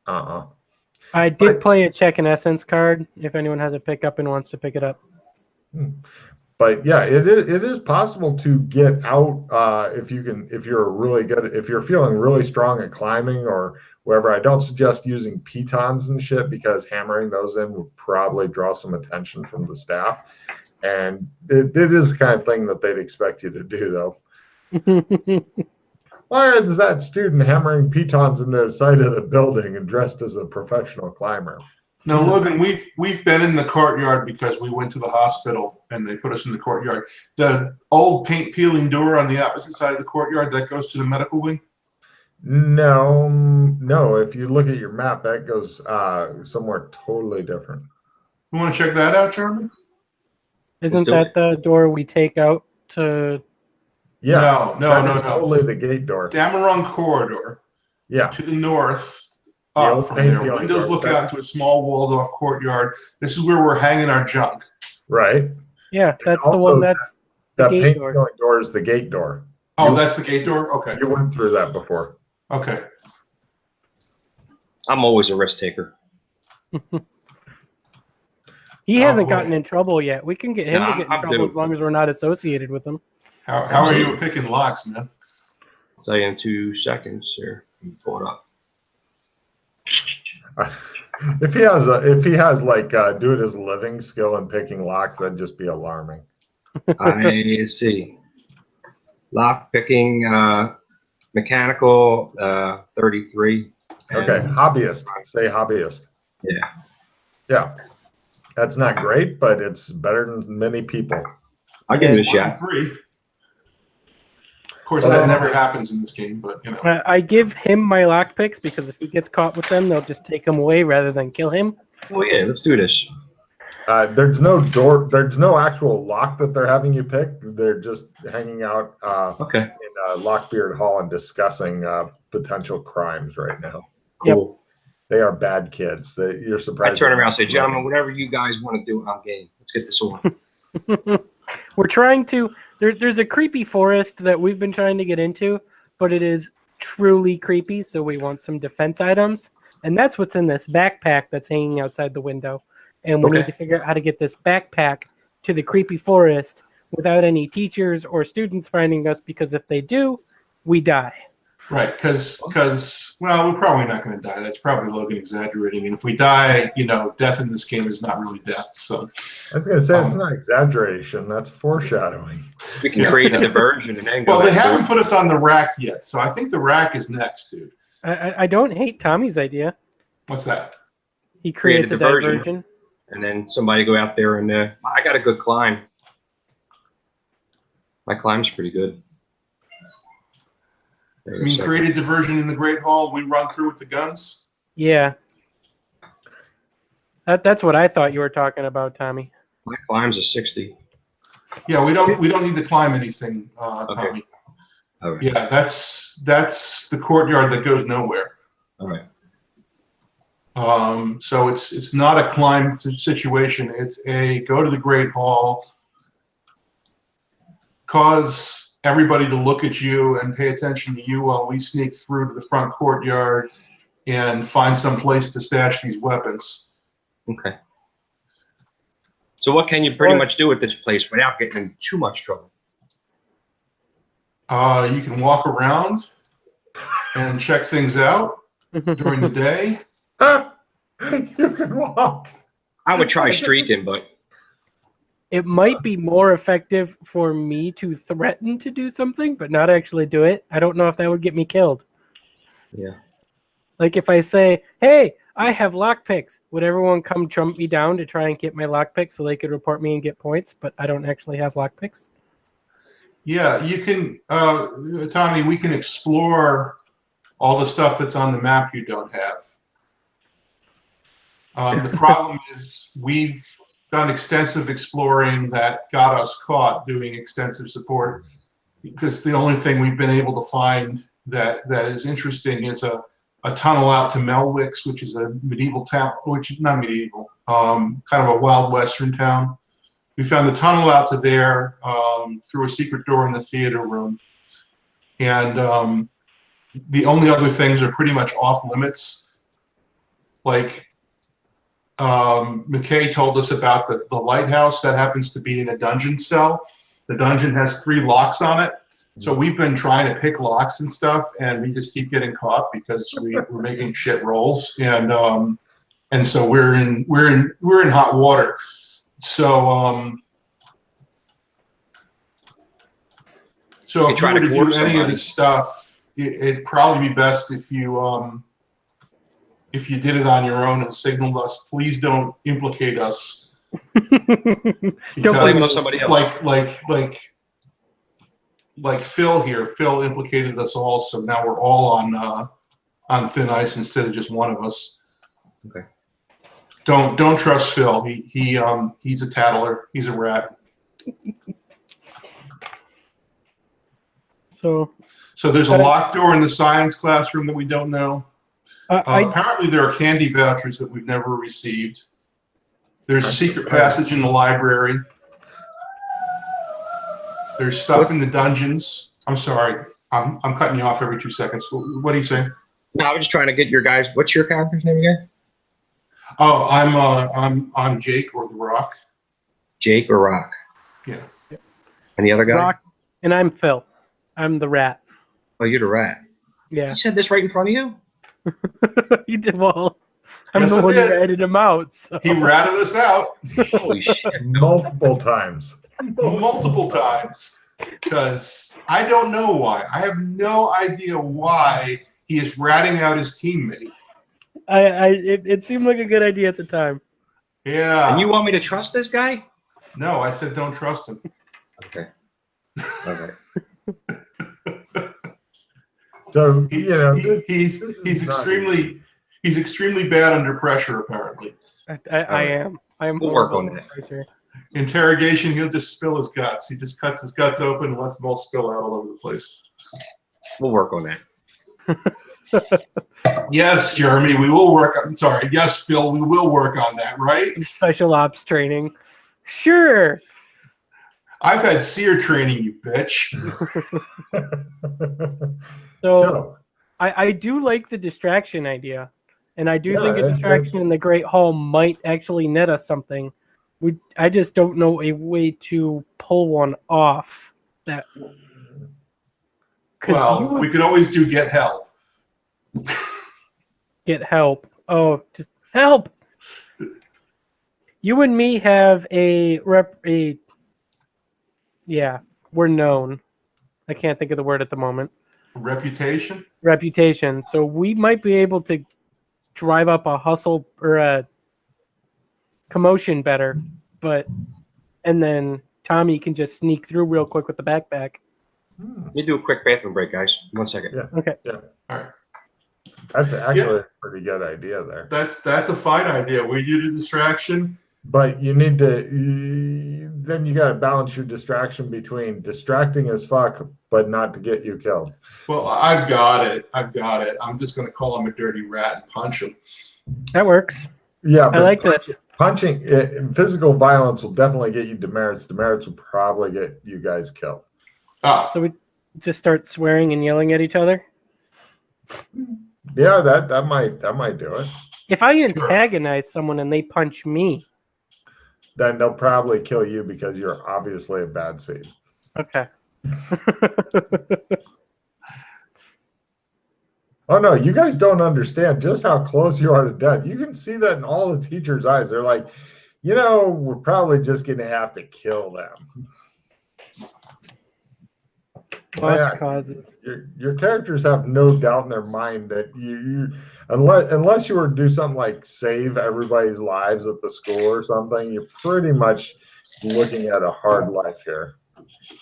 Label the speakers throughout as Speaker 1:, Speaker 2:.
Speaker 1: Uh-uh.
Speaker 2: I did play a Check and Essence card. If anyone has a pickup and wants to pick it up.
Speaker 1: But yeah, it is possible to get out if you're feeling really strong at climbing or wherever. I don't suggest using pitons and shit because hammering those in would probably draw some attention from the staff. And it is the kind of thing that they'd expect you to do, though. Why is that student hammering pitons into the side of the building and dressed as a professional climber?
Speaker 3: No, Logan, we've been in the courtyard because we went to the hospital and they put us in the courtyard. The old paint peeling door on the opposite side of the courtyard that goes to the medical wing?
Speaker 1: No. If you look at your map, that goes somewhere totally different.
Speaker 3: You want to check that out, Jeremy?
Speaker 2: Isn't that the door we take out to?
Speaker 1: Yeah.
Speaker 3: No.
Speaker 1: Totally the gate door.
Speaker 3: Dameron corridor.
Speaker 1: Yeah.
Speaker 3: To the north. Up from there. Windows look out into a small walled-off courtyard. This is where we're hanging our junk.
Speaker 1: Right.
Speaker 2: Yeah, that's the one. That's the gate door.
Speaker 1: That door is the gate door.
Speaker 3: Oh, that's the gate door? Okay.
Speaker 1: You went through that before.
Speaker 3: Okay.
Speaker 4: I'm always a risk taker.
Speaker 2: He hasn't gotten in trouble yet. We can get him to get in trouble as long as we're not associated with him.
Speaker 3: How are you picking locks, man?
Speaker 4: I'll tell you in 2 seconds here. Pull it up.
Speaker 1: If he has like do it as a living skill in picking locks, that'd just be alarming.
Speaker 4: I see. Lock picking, mechanical, 33.
Speaker 1: Okay, hobbyist. Say hobbyist.
Speaker 4: Yeah.
Speaker 1: Yeah. That's not great, but it's better than many people.
Speaker 4: I'll give it a shot.
Speaker 3: 3. Of course, that never happens in this game, but you know.
Speaker 2: I give him my lockpicks because if he gets caught with them, they'll just take him away rather than kill him.
Speaker 4: Oh yeah, let's do this.
Speaker 1: There's no door. There's no actual lock that they're having you pick. They're just hanging out in Lockbeard Hall and discussing potential crimes right now.
Speaker 4: Cool.
Speaker 2: Yep.
Speaker 1: They are bad kids. You're surprised.
Speaker 4: I turn around and say, gentlemen, whatever you guys want to do, I'm game. Let's get this on.
Speaker 2: We're trying to. There's a creepy forest that we've been trying to get into, but it is truly creepy, so we want some defense items. And that's what's in this backpack that's hanging outside the window. And we need to figure out how to get this backpack to the creepy forest without any teachers or students finding us, because if they do, we die.
Speaker 3: Right, because well, we're probably not going to die. That's probably Logan exaggerating. And if we die, you know, death in this game is not really death. So
Speaker 1: I was going to say it's not exaggeration. That's foreshadowing.
Speaker 4: We can create a diversion and then go.
Speaker 3: Well, they haven't put us on the rack yet, so I think the rack is next, dude.
Speaker 2: I don't hate Tommy's idea.
Speaker 3: What's that?
Speaker 2: He creates a diversion.
Speaker 4: And then somebody go out there and I got a good climb. My climb's pretty good.
Speaker 3: You mean create a diversion in the Great Hall, we run through with the guns?
Speaker 2: Yeah. That's what I thought you were talking about, Tommy.
Speaker 4: My climb's a 60.
Speaker 3: Yeah, we don't need to climb anything, Tommy.
Speaker 4: All right.
Speaker 3: Yeah, that's the courtyard that goes nowhere.
Speaker 4: All right.
Speaker 3: So it's not a climb situation. It's a go to the Great Hall, cause everybody to look at you and pay attention to you while we sneak through to the front courtyard and find some place to stash these weapons.
Speaker 4: Okay. So what can you pretty much do at this place without getting in too much trouble?
Speaker 3: You can walk around and check things out during the day.
Speaker 1: You can walk.
Speaker 4: I would try streaking, but
Speaker 2: it might be more effective for me to threaten to do something, but not actually do it. I don't know if that would get me killed.
Speaker 4: Yeah.
Speaker 2: Like if I say, hey, I have lockpicks, would everyone come trump me down to try and get my lockpicks so they could report me and get points, but I don't actually have lockpicks?
Speaker 3: Yeah, you can, Tommy, we can explore all the stuff that's on the map you don't have. The problem is we've done extensive exploring that got us caught doing extensive support, because the only thing we've been able to find that is interesting is a tunnel out to Melwicks, which is a medieval town, which is not medieval, kind of a wild western town. We found the tunnel out to there through a secret door in the theater room. And the only other things are pretty much off limits. like McKay told us about the lighthouse that happens to be in a dungeon cell. The dungeon has 3 locks on it. So we've been trying to pick locks and stuff, and we just keep getting caught because we're making shit rolls, and so we're in hot water. So so if you were to do any of this stuff, it'd probably be best if you did it on your own and signaled us. Please don't implicate us.
Speaker 2: Don't blame
Speaker 4: somebody else.
Speaker 3: Like Phil here. Phil implicated us all, so now we're all on thin ice instead of just one of us.
Speaker 4: Okay.
Speaker 3: Don't trust Phil. He's a tattler. He's a rat.
Speaker 2: So
Speaker 3: there's a locked door in the science classroom that we don't know. Apparently there are candy vouchers that we've never received. There's a secret passage in the library. There's stuff in the dungeons. I'm sorry. I'm cutting you off every 2 seconds. What are you saying?
Speaker 4: No, I was just trying to get your guys. What's your character's name again?
Speaker 3: Oh, I'm Jake or the Rock.
Speaker 4: Jake or Rock?
Speaker 3: Yeah.
Speaker 4: And the other guy?
Speaker 2: Rock, and I'm Phil. I'm the rat.
Speaker 4: Oh, you're the rat.
Speaker 2: Yeah.
Speaker 4: He said this right in front of you?
Speaker 2: You did well. I'm
Speaker 3: Yes,
Speaker 2: the
Speaker 3: I
Speaker 2: one who
Speaker 3: did.
Speaker 2: ratted him out. So.
Speaker 3: He ratted us out
Speaker 4: Holy shit.
Speaker 1: Multiple times.
Speaker 3: multiple times because I don't know why. I have no idea why he is ratting out his teammate.
Speaker 2: It seemed like a good idea at the time.
Speaker 3: Yeah.
Speaker 4: And you want me to trust this guy?
Speaker 3: No, I said don't trust him.
Speaker 4: Okay. Okay.
Speaker 1: So
Speaker 3: He's
Speaker 1: this is not easy.
Speaker 3: he's extremely bad under pressure. Apparently,
Speaker 2: I am.
Speaker 4: We'll work
Speaker 2: horrible
Speaker 4: on it.
Speaker 2: under pressure.
Speaker 3: interrogation. He'll just spill his guts. He just cuts his guts open and lets them all spill out all over the place.
Speaker 4: We'll work on that.
Speaker 3: Yes, Jeremy, we will work on. Sorry, yes, Phil, we will work on that. Right?
Speaker 2: Special ops training. Sure.
Speaker 3: I've had seer training, you bitch.
Speaker 2: So I do like the distraction idea, and I do think a distraction in the Great Hall might actually net us something. I just don't know a way to pull one off that.
Speaker 3: Well, we could always do get help.
Speaker 2: Get help. Oh, just help. You and me have yeah, we're known. I can't think of the word at the moment.
Speaker 3: Reputation?
Speaker 2: Reputation. So we might be able to drive up a hustle or a commotion better, and then Tommy can just sneak through real quick with the backpack.
Speaker 4: Let me do a quick bathroom break, guys. 1 second.
Speaker 1: Yeah.
Speaker 2: Okay.
Speaker 3: All right.
Speaker 1: That's actually a pretty good idea there.
Speaker 3: That's a fine idea. We do the distraction.
Speaker 1: But you need to, then you got to balance your distraction between distracting as fuck, but not to get you killed.
Speaker 3: Well, I've got it. I'm just going to call him a dirty rat and punch him.
Speaker 2: That works.
Speaker 1: Yeah,
Speaker 2: I like this.
Speaker 1: Punching, physical violence will definitely get you demerits. Demerits will probably get you guys killed.
Speaker 3: Ah,
Speaker 2: So we just start swearing and yelling at each other.
Speaker 1: Yeah, that might do it.
Speaker 2: If I antagonize someone and they punch me,
Speaker 1: Then they'll probably kill you because you're obviously a bad seed.
Speaker 2: okay.
Speaker 1: Oh no, you guys don't understand just how close you are to death. You can see that in all the teachers' eyes. They're like, we're probably just going to have to kill them.
Speaker 2: Lots of causes.
Speaker 1: Your characters have no doubt in their mind that you unless you were to do something like save everybody's lives at the school or something, you're pretty much looking at a hard life here.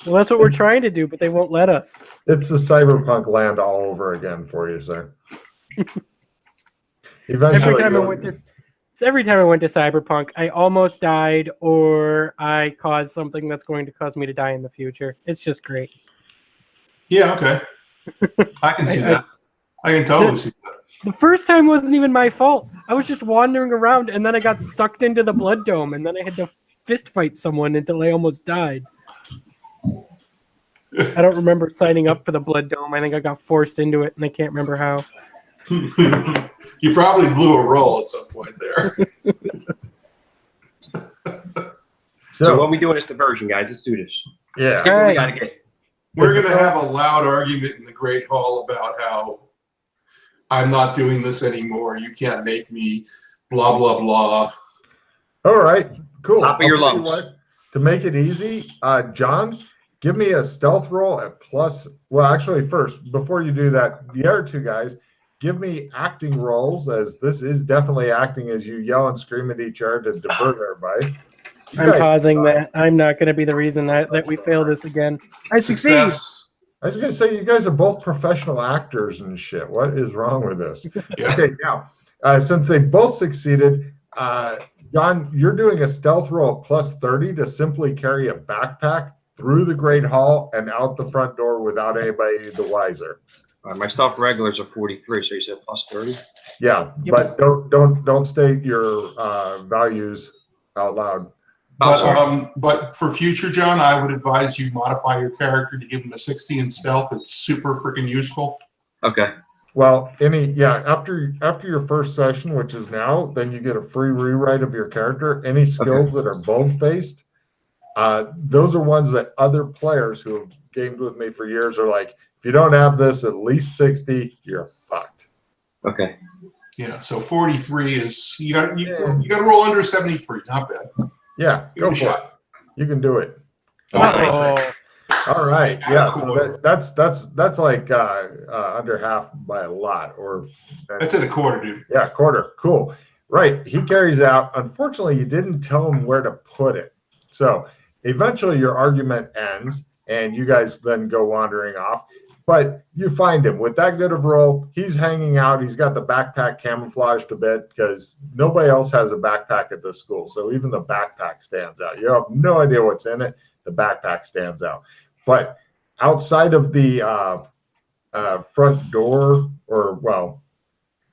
Speaker 2: Well, that's what we're trying to do, but they won't let us.
Speaker 1: It's the cyberpunk land all over again for you, sir. Eventually,
Speaker 2: every time I went to Cyberpunk, I almost died, or I caused something that's going to cause me to die in the future. It's just great.
Speaker 3: yeah, okay. I can see that. I can totally see that.
Speaker 2: The first time wasn't even my fault. I was just wandering around, and then I got sucked into the blood dome, and then I had to fist fight someone until I almost died. I don't remember signing up for the blood dome. I think I got forced into it, and I can't remember how.
Speaker 3: You probably blew a roll at some point there.
Speaker 4: So what are we doing this diversion, guys? Let's do this.
Speaker 1: Yeah.
Speaker 4: Let's get what we gotta get.
Speaker 3: We're going to have a loud argument in the Great Hall about how I'm not doing this anymore. You can't make me, blah, blah, blah.
Speaker 1: All right. Cool.
Speaker 4: Top of your
Speaker 1: I'll tell you
Speaker 4: lungs.
Speaker 1: what, to make it easy, John, give me a stealth roll at plus. Well, actually, first, before you do that, the other two guys, give me acting rolls, as this is definitely acting as you yell and scream at each other to divert everybody.
Speaker 2: I'm pausing that. I'm not going to be the reason that we fail this again. I succeed.
Speaker 3: Success.
Speaker 1: I was going to say, you guys are both professional actors and shit. What is wrong with this?
Speaker 3: Yeah.
Speaker 1: Okay, now, since they both succeeded, John, you're doing a stealth roll at plus 30 to simply carry a backpack through the Great Hall and out the front door without anybody the wiser.
Speaker 4: My stealth regulars are 43, so you said plus 30?
Speaker 1: Yeah,
Speaker 2: Yep.
Speaker 1: but don't state your values out loud.
Speaker 3: But for future, John, I would advise you modify your character to give him a 60 in stealth. It's super freaking useful.
Speaker 4: Okay.
Speaker 1: Well, after your first session, which is now, then you get a free rewrite of your character. Any skills that are bold-faced, those are ones that other players who have gamed with me for years are like, if you don't have this at least 60, you're fucked.
Speaker 4: Okay.
Speaker 3: Yeah, so 43 is you got to roll under 73. Not bad.
Speaker 1: Yeah, go for it. You can do it.
Speaker 2: Oh,
Speaker 1: All right. Yeah. So that's like under half by a lot, or
Speaker 3: That's at a quarter, dude.
Speaker 1: yeah, quarter. Cool. Right. He carries out. Unfortunately, you didn't tell him where to put it. So eventually, your argument ends, and you guys then go wandering off. But you find him with that good of roll. He's hanging out. He's got the backpack camouflaged a bit because nobody else has a backpack at this school. So even the backpack stands out. You have no idea what's in it. The backpack stands out. But outside of the front door, or well,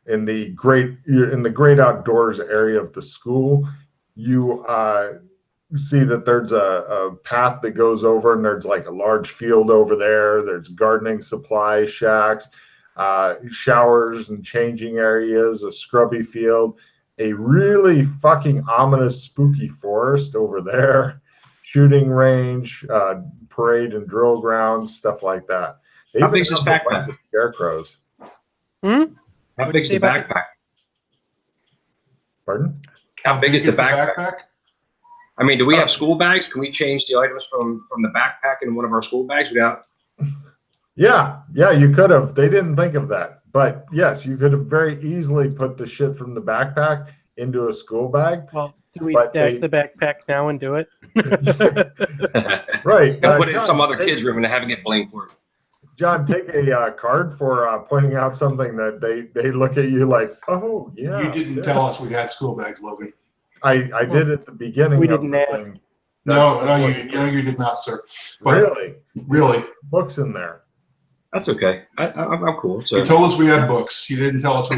Speaker 1: in the great outdoors area of the school, you see that there's a path that goes over, and there's like a large field over there. There's gardening supply shacks, showers and changing areas, a scrubby field, a really fucking ominous, spooky forest over there, shooting range, parade and drill grounds, stuff like that.
Speaker 4: How big is this backpack?
Speaker 1: Scarecrows.
Speaker 4: How big is the backpack?
Speaker 1: Pardon?
Speaker 4: How big is the backpack? I mean, do we have school bags? Can we change the items from the backpack into one of our school bags without?
Speaker 1: Yeah, you could have. They didn't think of that. But yes, you could have very easily put the shit from the backpack into a school bag.
Speaker 2: well, do we
Speaker 1: But
Speaker 2: stash
Speaker 1: they-
Speaker 2: the backpack now and do it?
Speaker 1: Right.
Speaker 4: And put it in
Speaker 1: John,
Speaker 4: some other
Speaker 1: take-
Speaker 4: kid's room and have it get blamed for it.
Speaker 1: John, take a card for pointing out something that they look at you like, oh, yeah.
Speaker 3: You didn't
Speaker 1: shit.
Speaker 3: tell us we had school bags, Logan.
Speaker 1: I did at the beginning.
Speaker 2: We
Speaker 1: of
Speaker 2: didn't
Speaker 1: the
Speaker 2: ask.
Speaker 1: thing.
Speaker 3: No, you did not, sir. But
Speaker 1: Really? Books in there.
Speaker 4: That's okay. I'm cool. So
Speaker 3: you told us we had books. You didn't tell us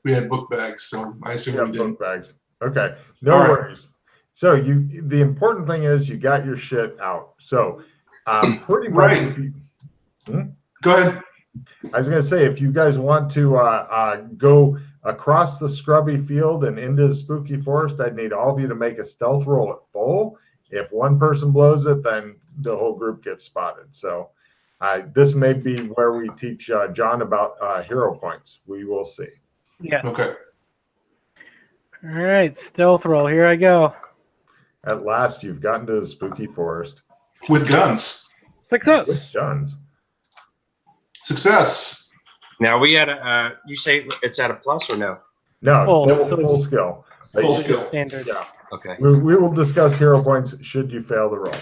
Speaker 3: we had book bags, so I assume
Speaker 1: Yeah,
Speaker 3: we didn't.
Speaker 1: book bags. Okay. No
Speaker 3: All right.
Speaker 1: worries. So the important thing is you got your shit out. So pretty much
Speaker 3: Right.
Speaker 1: if you,
Speaker 3: Go ahead.
Speaker 1: I was going to say, if you guys want to go across the scrubby field and into the spooky forest, I'd need all of you to make a stealth roll at full. If one person blows it, then the whole group gets spotted. So this may be where we teach John about hero points. We will see.
Speaker 2: Yes.
Speaker 3: Okay.
Speaker 2: All right, stealth roll. Here I go.
Speaker 1: At last, you've gotten to the spooky forest
Speaker 3: With guns.
Speaker 1: with
Speaker 2: Success.
Speaker 1: guns.
Speaker 3: Success.
Speaker 4: now we had a. You say it's at a plus or no?
Speaker 1: No,
Speaker 2: Full, so
Speaker 1: full
Speaker 2: it's-
Speaker 1: skill.
Speaker 3: Full
Speaker 2: Just
Speaker 3: skill.
Speaker 2: standard.
Speaker 1: Yeah.
Speaker 4: Okay.
Speaker 1: We will discuss hero points should you fail the roll.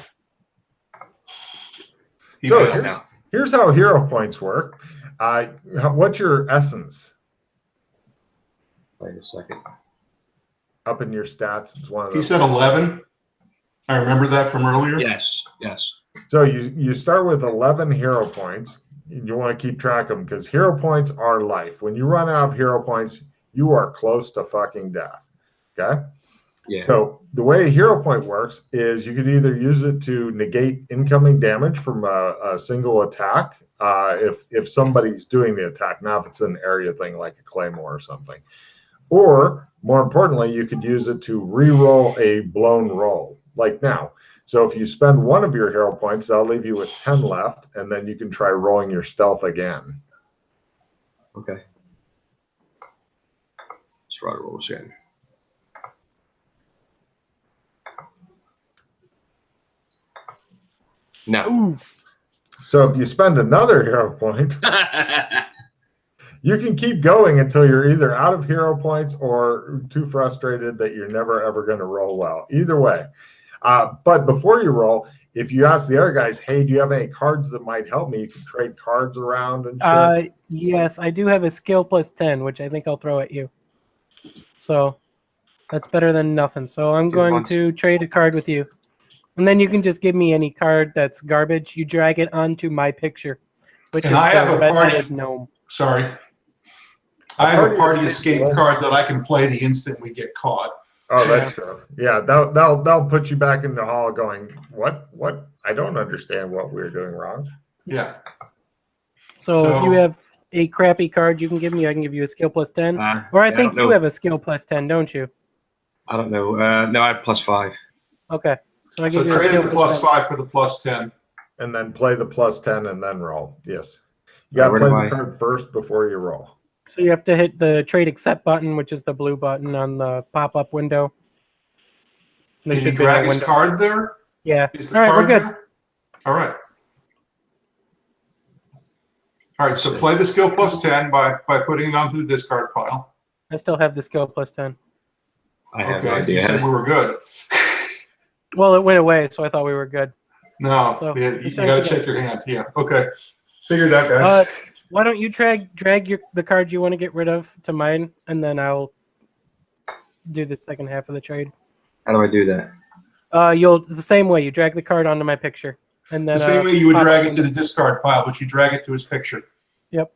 Speaker 3: He
Speaker 1: So
Speaker 3: failed.
Speaker 1: here's how hero points work. What's your essence
Speaker 4: Wait a second.
Speaker 1: up in your stats? It's one of
Speaker 3: He
Speaker 1: those.
Speaker 3: said 11. I remember that from earlier.
Speaker 4: Yes. Yes.
Speaker 1: So you start with 11 hero points. You want to keep track of them because hero points are life. When you run out of hero points, you are close to fucking death. Okay.
Speaker 4: Yeah.
Speaker 1: So the way a hero point works is you can either use it to negate incoming damage from a single attack, if somebody's doing the attack, now if it's an area thing like a claymore or something. Or more importantly, you could use it to re-roll a blown roll, like now. So if you spend one of your hero points, that'll leave you with 10 left, and then you can try rolling your stealth again.
Speaker 4: Okay. Let's try to roll this in. No.
Speaker 2: Ooh.
Speaker 1: So if you spend another hero point, you can keep going until you're either out of hero points or too frustrated that you're never ever going to roll well. Either way. But before you roll, if you ask the other guys, hey, do you have any cards that might help me? You can trade cards around and shit.
Speaker 2: Yes, I do have a skill plus 10, which I think I'll throw at you. So that's better than nothing. So I'm going to trade a card with you. And then you can just give me any card that's garbage. You drag it onto my picture, which
Speaker 3: And
Speaker 2: is
Speaker 3: I have
Speaker 2: the
Speaker 3: a party-
Speaker 2: red-headed gnome.
Speaker 3: Sorry. I have a party escape card that I can play the instant we get caught.
Speaker 1: Oh, that's true. Yeah, they'll put you back in the hall going, what? I don't understand what we're doing wrong.
Speaker 3: Yeah.
Speaker 2: So if you have a crappy card you can give me, I can give you a skill plus 10. Or I think you have a skill plus 10, don't you?
Speaker 4: I don't know. No, I have +5.
Speaker 2: Okay. So I give
Speaker 3: So
Speaker 2: you a
Speaker 3: trade
Speaker 2: skill
Speaker 3: the
Speaker 2: plus 10.
Speaker 3: +5 for the +10.
Speaker 1: And then play the plus 10 and then roll. Yes. You got to play the card first before you roll.
Speaker 2: So you have to hit the trade accept button, which is the blue button on the pop-up window.
Speaker 3: Can you drag his card there?
Speaker 2: Yeah.
Speaker 3: Is
Speaker 2: All right, we're good.
Speaker 3: there? All right. All right, so play the skill plus 10 by putting it onto the discard pile.
Speaker 2: I still have the skill plus 10.
Speaker 4: I have
Speaker 3: Okay,
Speaker 4: no idea.
Speaker 3: you said we were good.
Speaker 2: Well, it went away, so I thought we were good.
Speaker 3: No,
Speaker 2: So,
Speaker 3: you got to shake your hand. Yeah, okay. Figured out, guys.
Speaker 2: Why don't you drag the cards you want to get rid of to mine, and then I'll do the second half of the trade.
Speaker 4: How do I do that?
Speaker 2: The same way. You drag the card onto my picture, and then
Speaker 3: The same way you would drag it to the discard pile, but you drag it to his picture.
Speaker 2: Yep.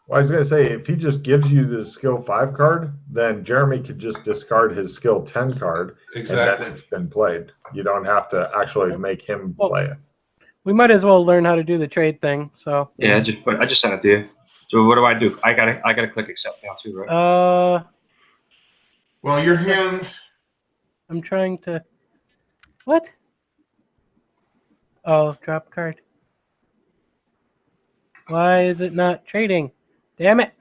Speaker 1: Well, I was going to say, if he just gives you the skill 5 card, then Jeremy could just discard his skill 10 card.
Speaker 3: Exactly.
Speaker 1: And then it's been played. You don't have to actually make him play it.
Speaker 2: We might as well learn how to do the trade thing. So
Speaker 4: yeah, I just sent it to you. So what do I do? I gotta click accept now too, right?
Speaker 3: Well, your hand.
Speaker 2: I'm trying to. What? Oh, drop card. Why is it not trading? Damn it!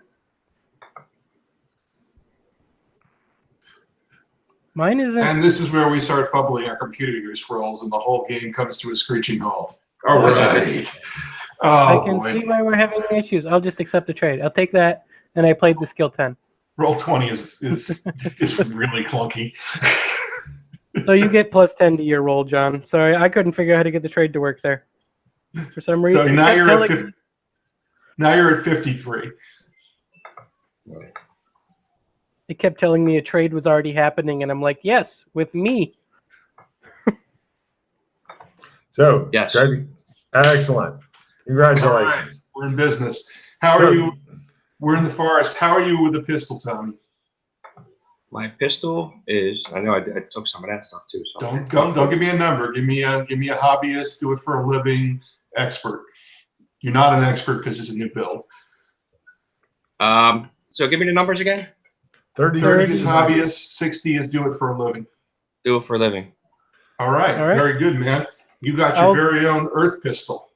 Speaker 2: Mine isn't.
Speaker 3: And this is where we start fumbling our computer use rolls, and the whole game comes to a screeching halt. All right.
Speaker 2: I can see why we're having issues. I'll just accept the trade. I'll take that, and I played the skill 10.
Speaker 3: Roll 20 is really clunky.
Speaker 2: So you get plus 10 to your roll, John. Sorry, I couldn't figure out how to get the trade to work there. For some reason.
Speaker 3: So now you're at 53.
Speaker 2: It kept telling me a trade was already happening, and I'm like, yes, with me.
Speaker 1: So,
Speaker 4: yes.
Speaker 1: Excellent. Congratulations.
Speaker 3: All right, we're in business. How are you? We're in the forest. How are you with the pistol, Tony?
Speaker 4: My pistol is. I know I took some of that stuff too. So
Speaker 3: Don't give me a number. Give me a hobbyist. Do it for a living. Expert. You're not an expert because it's a new build.
Speaker 4: So give me the numbers again.
Speaker 1: 30
Speaker 3: is hobbyist. 60 is do it for a living.
Speaker 4: Do it for a living.
Speaker 3: All right. Very good, man. You got your very own Earth pistol.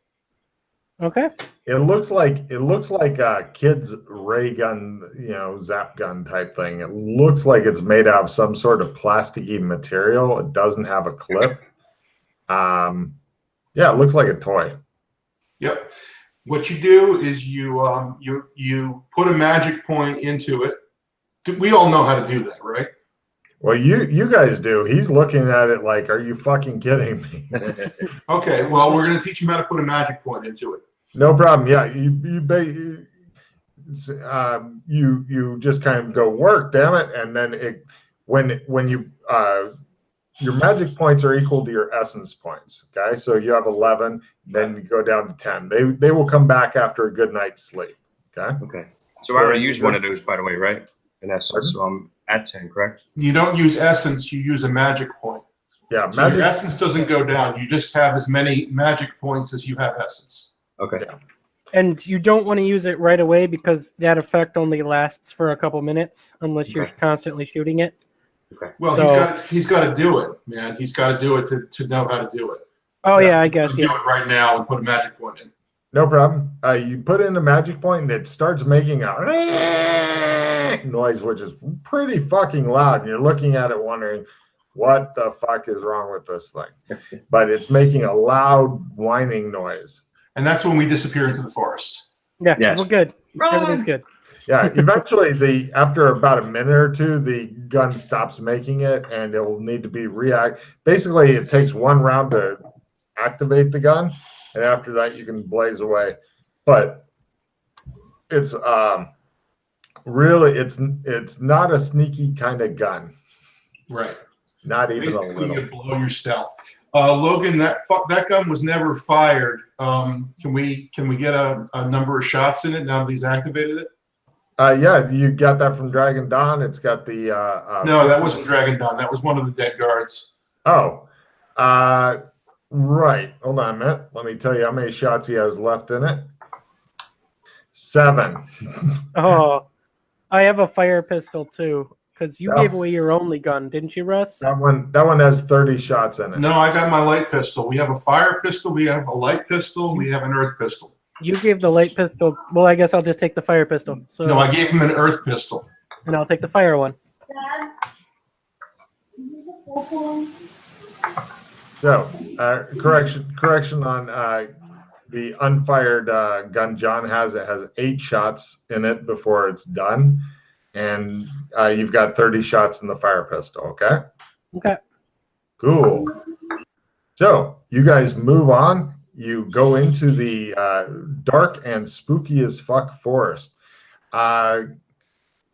Speaker 2: Okay.
Speaker 1: It looks like a kid's ray gun, zap gun type thing. It looks like it's made out of some sort of plasticky material. It doesn't have a clip. Yeah, it looks like a toy.
Speaker 3: Yep. What you do is you put a magic point into it. We all know how to do that, right?
Speaker 1: Well, you guys do. He's looking at it like, are you fucking kidding me?
Speaker 3: Okay, well, we're going to teach him how to put a magic point into it.
Speaker 1: No problem. Yeah, you just kind of go work, damn it, and then when you your magic points are equal to your essence points. Okay, so you have 11, then you go down to 10. They will come back after a good night's sleep. Okay.
Speaker 4: Okay. So I already used one of those, by the way, right? In essence, so at 10, correct?
Speaker 3: You don't use essence, you use a magic point.
Speaker 1: Yeah,
Speaker 3: So your essence doesn't go down. You just have as many magic points as you have essence.
Speaker 4: Okay.
Speaker 1: Yeah.
Speaker 2: And you don't want to use it right away because that effect only lasts for a couple minutes unless you're constantly shooting it.
Speaker 4: Okay.
Speaker 3: Well,
Speaker 2: So,
Speaker 3: he's got to do it, man. He's got to do it to know how to do it.
Speaker 2: oh yeah, I guess
Speaker 3: Do
Speaker 2: yeah.
Speaker 3: it right now and put a magic point in.
Speaker 1: No problem. You put in a magic point and it starts making a noise, which is pretty fucking loud. And you're looking at it wondering, what the fuck is wrong with this thing? But it's making a loud whining noise.
Speaker 3: And that's when we disappear into the forest.
Speaker 2: Yeah,
Speaker 4: Yes.
Speaker 2: we're good.
Speaker 4: Run!
Speaker 2: Everything's good.
Speaker 1: Yeah, eventually after about a minute or two, the gun stops making it and it will need to be basically it takes one round to activate the gun, and after that you can blaze away. But it's really it's not a sneaky kind of gun.
Speaker 3: Right.
Speaker 1: Not even
Speaker 3: Basically,
Speaker 1: a little.
Speaker 3: you blow your stealth. Logan, that gun was never fired. Can we get a number of shots in it now that he's activated it?
Speaker 1: Yeah, you got that from Dragon Dawn. It's got the
Speaker 3: No, that wasn't Dragon Dawn. That was one of the dead guards.
Speaker 1: Oh, right. Hold on a minute. Let me tell you how many shots he has left in it. 7.
Speaker 2: Oh, I have a fire pistol too because you gave away your only gun, didn't you, Russ?
Speaker 1: That one has 30 shots in it.
Speaker 3: No, I got my light pistol. We have a fire pistol. We have a light pistol. We have an earth pistol.
Speaker 2: You gave the light pistol. Well, I guess I'll just take the fire pistol. So
Speaker 3: No, I gave him an earth pistol.
Speaker 2: and I'll take the fire one.
Speaker 1: So, correction on the unfired gun John has. It has 8 shots in it before it's done, and you've got 30 shots in the fire pistol. Okay.
Speaker 2: Okay.
Speaker 1: Cool. So you guys move on. You go into the dark and spooky as fuck forest.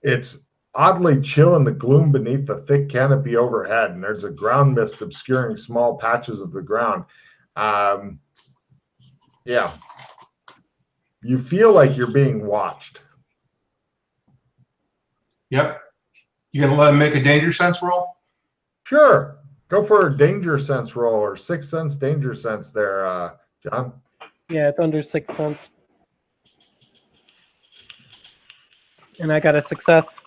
Speaker 1: It's oddly chill in the gloom beneath the thick canopy overhead, and there's a ground mist obscuring small patches of the ground. Yeah. You feel like you're being watched.
Speaker 3: Yep. You gonna let him make a danger sense roll?
Speaker 1: Sure. Go for a danger sense roll or 6th sense danger sense there, John.
Speaker 2: Yeah, it's under 6 cents. And I got a success.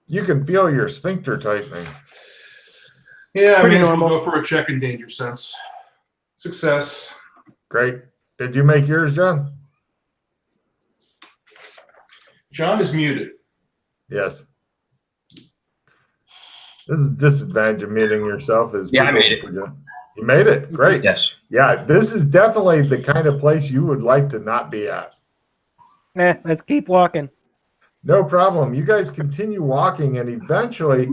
Speaker 1: You can feel your sphincter tightening.
Speaker 3: Yeah,
Speaker 2: Pretty
Speaker 3: I mean,
Speaker 2: normal.
Speaker 3: we'll go for a check in danger sense. Success.
Speaker 1: Great. Did you make yours, John?
Speaker 3: John is muted.
Speaker 1: Yes. This is disadvantage of muting yourself.
Speaker 4: Yeah, I made it.
Speaker 1: Forget. You made it. Great.
Speaker 4: Yes.
Speaker 1: Yeah, this is definitely the kind of place you would like to not be at.
Speaker 2: Let's keep walking.
Speaker 1: No problem. You guys continue walking, and eventually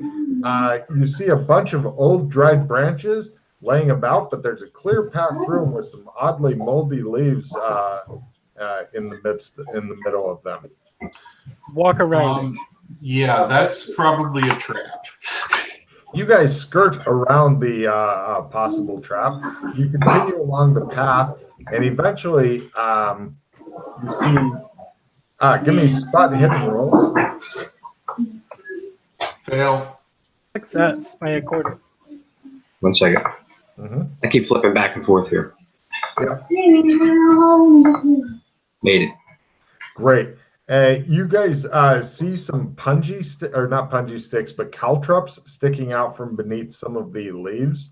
Speaker 1: you see a bunch of old dried branches laying about, but there's a clear path through them with some oddly moldy leaves in the middle of them.
Speaker 2: Walk around.
Speaker 3: Yeah, that's probably a trap.
Speaker 1: You guys skirt around the possible trap. You continue along the path, and eventually you see. Give me spot hidden rolls.
Speaker 3: Fail.
Speaker 2: Success by a quarter.
Speaker 4: 1 second.
Speaker 1: Mm-hmm.
Speaker 4: I keep flipping back and forth here.
Speaker 1: Yeah.
Speaker 4: Made it.
Speaker 1: Great. You guys see some not punji sticks, but caltrops sticking out from beneath some of the leaves.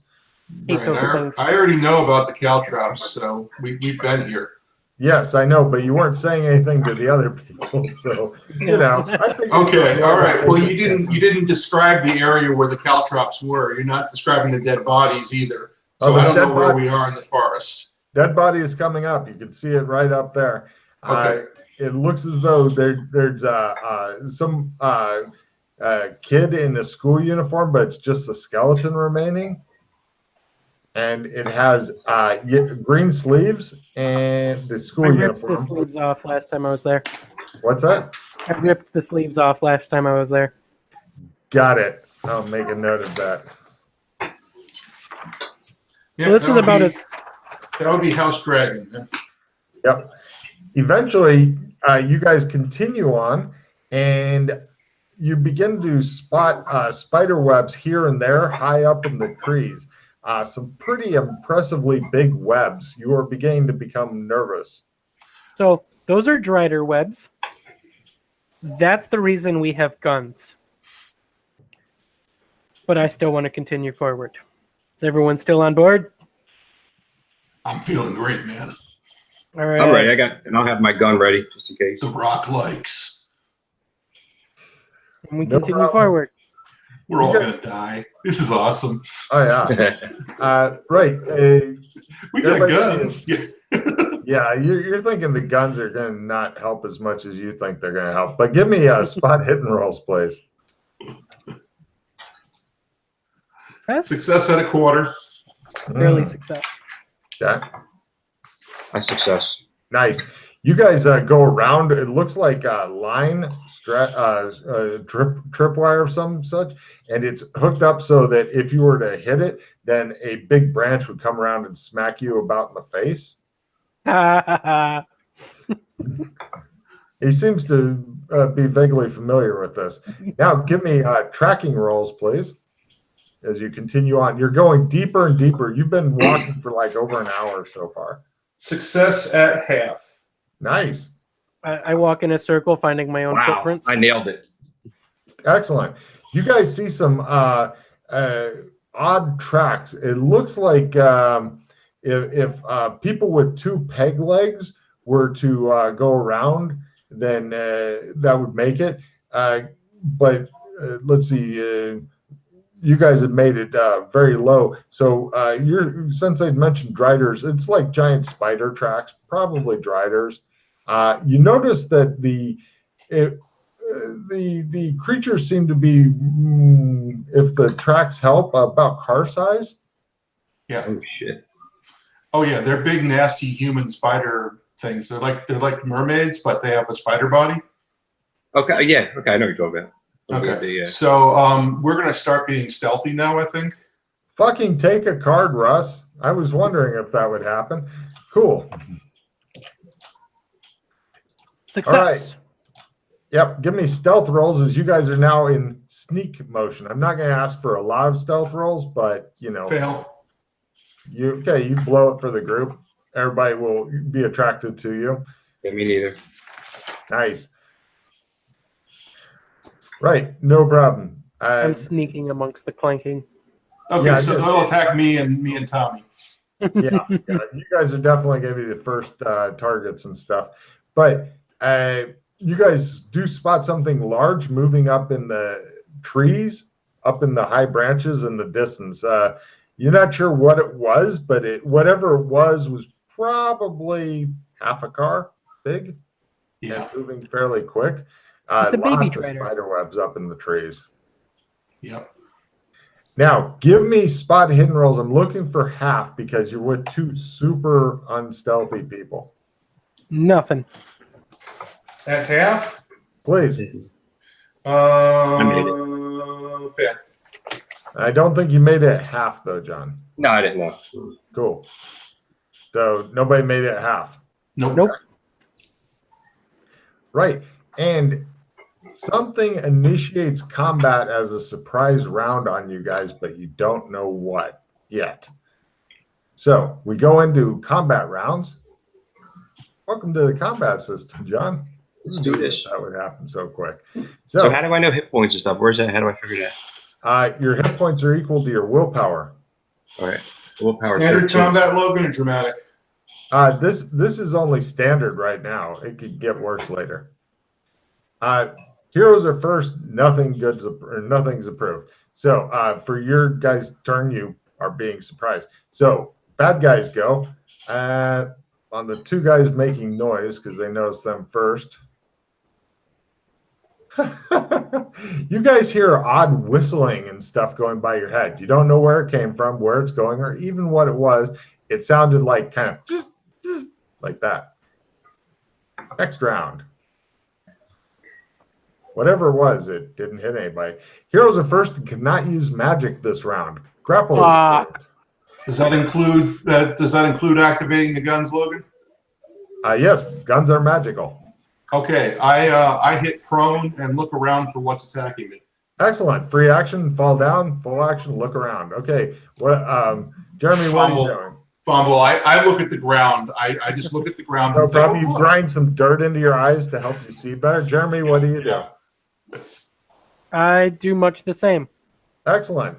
Speaker 2: Hate those things.
Speaker 3: I already know about the caltrops, so we've been here.
Speaker 1: Yes, I know, but you weren't saying anything to the other people, so I think.
Speaker 3: Okay, all right. Well, you didn't describe the area where the caltrops were. You're not describing the dead bodies either. So I don't know where we are in the forest.
Speaker 1: Dead body is coming up. You can see it right up there.
Speaker 3: Okay.
Speaker 1: It looks as though there's some kid in a school uniform, but it's just a skeleton remaining. And it has green sleeves and the school
Speaker 2: I ripped
Speaker 1: uniform.
Speaker 2: the sleeves off last time I was there.
Speaker 1: What's that?
Speaker 2: I ripped the sleeves off last time I was there.
Speaker 1: Got it. I'll make a note of that.
Speaker 3: Yeah,
Speaker 2: So this is about
Speaker 3: that would be House Dragon.
Speaker 1: Yep. Eventually, you guys continue on, and you begin to spot spider webs here and there high up in the trees. Some pretty impressively big webs. You are beginning to become nervous.
Speaker 2: So those are drider webs. That's the reason we have guns. But I still want to continue forward. Is everyone still on board?
Speaker 3: I'm feeling great, man.
Speaker 2: All right.
Speaker 4: I'm ready. I'll have my gun ready just in case.
Speaker 3: The Rock likes.
Speaker 2: And we
Speaker 1: No
Speaker 2: continue
Speaker 1: problem.
Speaker 2: forward.
Speaker 3: We're all gonna die. This is awesome.
Speaker 1: Oh yeah. Right.
Speaker 3: We got
Speaker 1: Everybody
Speaker 3: guns.
Speaker 1: is- Yeah, you're thinking the guns are going to not help as much as you think they're going to help. But give me spot hit and rolls, please.
Speaker 3: Success at a quarter.
Speaker 2: Barely success.
Speaker 1: Okay.
Speaker 4: My success.
Speaker 1: Nice. You guys go around. It looks like a line, tripwire of some such, and it's hooked up so that if you were to hit it, then a big branch would come around and smack you about in the face. He seems to be vaguely familiar with this. Now, give me tracking rolls, please. As you continue on, you're going deeper and deeper. You've been walking for like over an hour so far.
Speaker 3: Success at half.
Speaker 1: Nice.
Speaker 2: I walk in a circle, finding my own
Speaker 4: Wow,
Speaker 2: footprints.
Speaker 4: I nailed it.
Speaker 1: Excellent. You guys see some odd tracks. It looks like if people with two peg legs were to go around, then that would make it. But let's see. You guys have made it very low. So since I mentioned driders, it's like giant spider tracks, probably driders. You notice that the creatures seem to be, if the tracks help, about car size.
Speaker 3: Yeah.
Speaker 4: Oh shit.
Speaker 3: Oh yeah, they're big, nasty human spider things. They're like mermaids, but they have a spider body.
Speaker 4: Okay. Yeah. Okay. I know what you're talking about.
Speaker 3: Okay. So we're gonna start being stealthy now, I think.
Speaker 1: Fucking take a card, Russ. I was wondering if that would happen. Cool.
Speaker 2: Success.
Speaker 1: All right. Yep. Give me stealth rolls as you guys are now in sneak motion. I'm not going to ask for a lot of stealth rolls, but
Speaker 3: Fail.
Speaker 1: you blow it for the group. Everybody will be attracted to you.
Speaker 4: Yeah, me neither.
Speaker 1: Nice. Right. No problem.
Speaker 2: I'm sneaking amongst the clanking.
Speaker 3: Okay,
Speaker 1: Yeah,
Speaker 3: so they'll attack me and Tommy.
Speaker 1: yeah, you guys are definitely going to be the first targets and stuff. But you guys do spot something large moving up in the trees, up in the high branches in the distance. You're not sure what it was, but whatever it was probably half a car big.
Speaker 3: Yeah.
Speaker 1: And moving fairly quick.
Speaker 2: It's a baby
Speaker 1: lots of
Speaker 2: trader.
Speaker 1: spider webs up in the trees.
Speaker 3: Yep.
Speaker 1: Now, give me spot hidden rolls. I'm looking for half because you're with two super unstealthy people.
Speaker 2: Nothing.
Speaker 3: At half.
Speaker 1: Please.
Speaker 3: Fail.
Speaker 1: I don't think you made it at half, though, John.
Speaker 4: No, I didn't know.
Speaker 1: Cool. So nobody made it at half.
Speaker 2: Nope.
Speaker 1: Right. And something initiates combat as a surprise round on you guys, but you don't know what yet. So we go into combat rounds. Welcome to the combat system, John.
Speaker 4: Let's do this.
Speaker 1: That would happen so quick.
Speaker 4: So how do I know hit points and stuff? Where's that? How do I figure that?
Speaker 1: Your hit points are equal to your willpower.
Speaker 4: All right. Willpower.
Speaker 3: Standard combat, Logan, or dramatic?
Speaker 1: This is only standard right now. It could get worse later. Heroes are first. Nothing's approved. So for your guys' turn, you are being surprised. So bad guys go. On the two guys making noise because they noticed them first. You guys hear odd whistling and stuff going by your head. You don't know where it came from, where it's going, or even what it was. It sounded like kind of just like that. Next round. Whatever it was, it didn't hit anybody. Heroes are first and cannot use magic this round. Grapple is approved.
Speaker 3: Does that include activating the guns, Logan?
Speaker 1: Yes, guns are magical.
Speaker 3: Okay, I hit prone and look around for what's attacking me.
Speaker 1: Excellent. Free action, fall down, full action, look around. Okay. What, Jeremy, what are you doing?
Speaker 3: Fumble. I look at the ground. I just look at the ground
Speaker 1: No
Speaker 3: and say,
Speaker 1: problem.
Speaker 3: oh,
Speaker 1: You
Speaker 3: look.
Speaker 1: grind some dirt into your eyes to help you see better. Jeremy, what do you do?
Speaker 2: I do much the same.
Speaker 1: Excellent.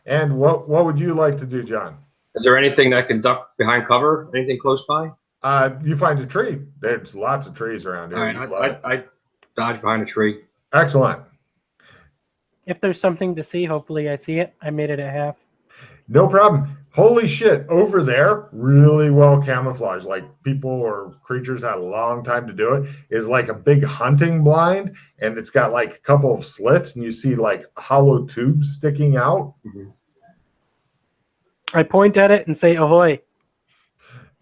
Speaker 1: And what would you like to do, John?
Speaker 4: Is there anything that can duck behind cover? Anything close by?
Speaker 1: You find a tree. There's lots of trees around here.
Speaker 4: All right, I dodge behind a tree.
Speaker 1: Excellent.
Speaker 2: If there's something to see, hopefully I see it. I made it at half.
Speaker 1: No problem. Holy shit, over there, really well camouflaged. Like people or creatures had a long time to do it. Is like a big hunting blind, and it's got like a couple of slits, and you see like hollow tubes sticking out.
Speaker 4: Mm-hmm.
Speaker 2: I point at it and say, ahoy.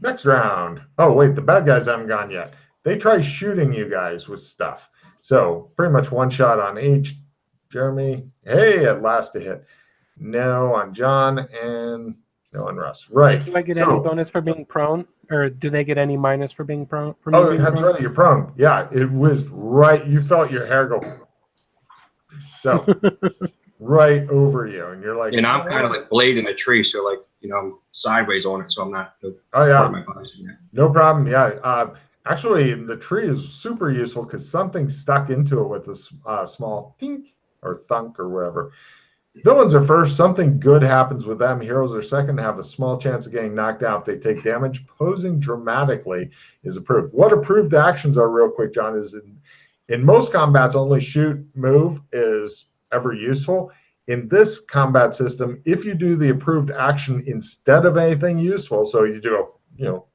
Speaker 1: Next round. Oh, wait, the bad guys haven't gone yet. They try shooting you guys with stuff. So pretty much one shot on each. Jeremy, hey, at last a hit. No on John, and no on Russ. Right.
Speaker 2: Do I get any bonus for being prone? Or do they get any minus for being prone? For me
Speaker 1: Oh,
Speaker 2: being
Speaker 1: that's
Speaker 2: prone?
Speaker 1: right. You're prone. Yeah, it whizzed right. You felt your hair go. So right over you, and you're like.
Speaker 4: And I'm kind of like blade in a tree, so like I'm sideways on it, so I'm not.
Speaker 1: Oh yeah.
Speaker 4: My body, yeah.
Speaker 1: No problem. Yeah. Actually, the tree is super useful because something stuck into it with a small tink or thunk or whatever. Villains are first. Something good happens with them. Heroes are second. Have a small chance of getting knocked down if they take damage. Posing dramatically is approved. What approved actions are, real quick, John, is in most combats, only shoot, move is ever useful. In this combat system, if you do the approved action instead of anything useful, so you do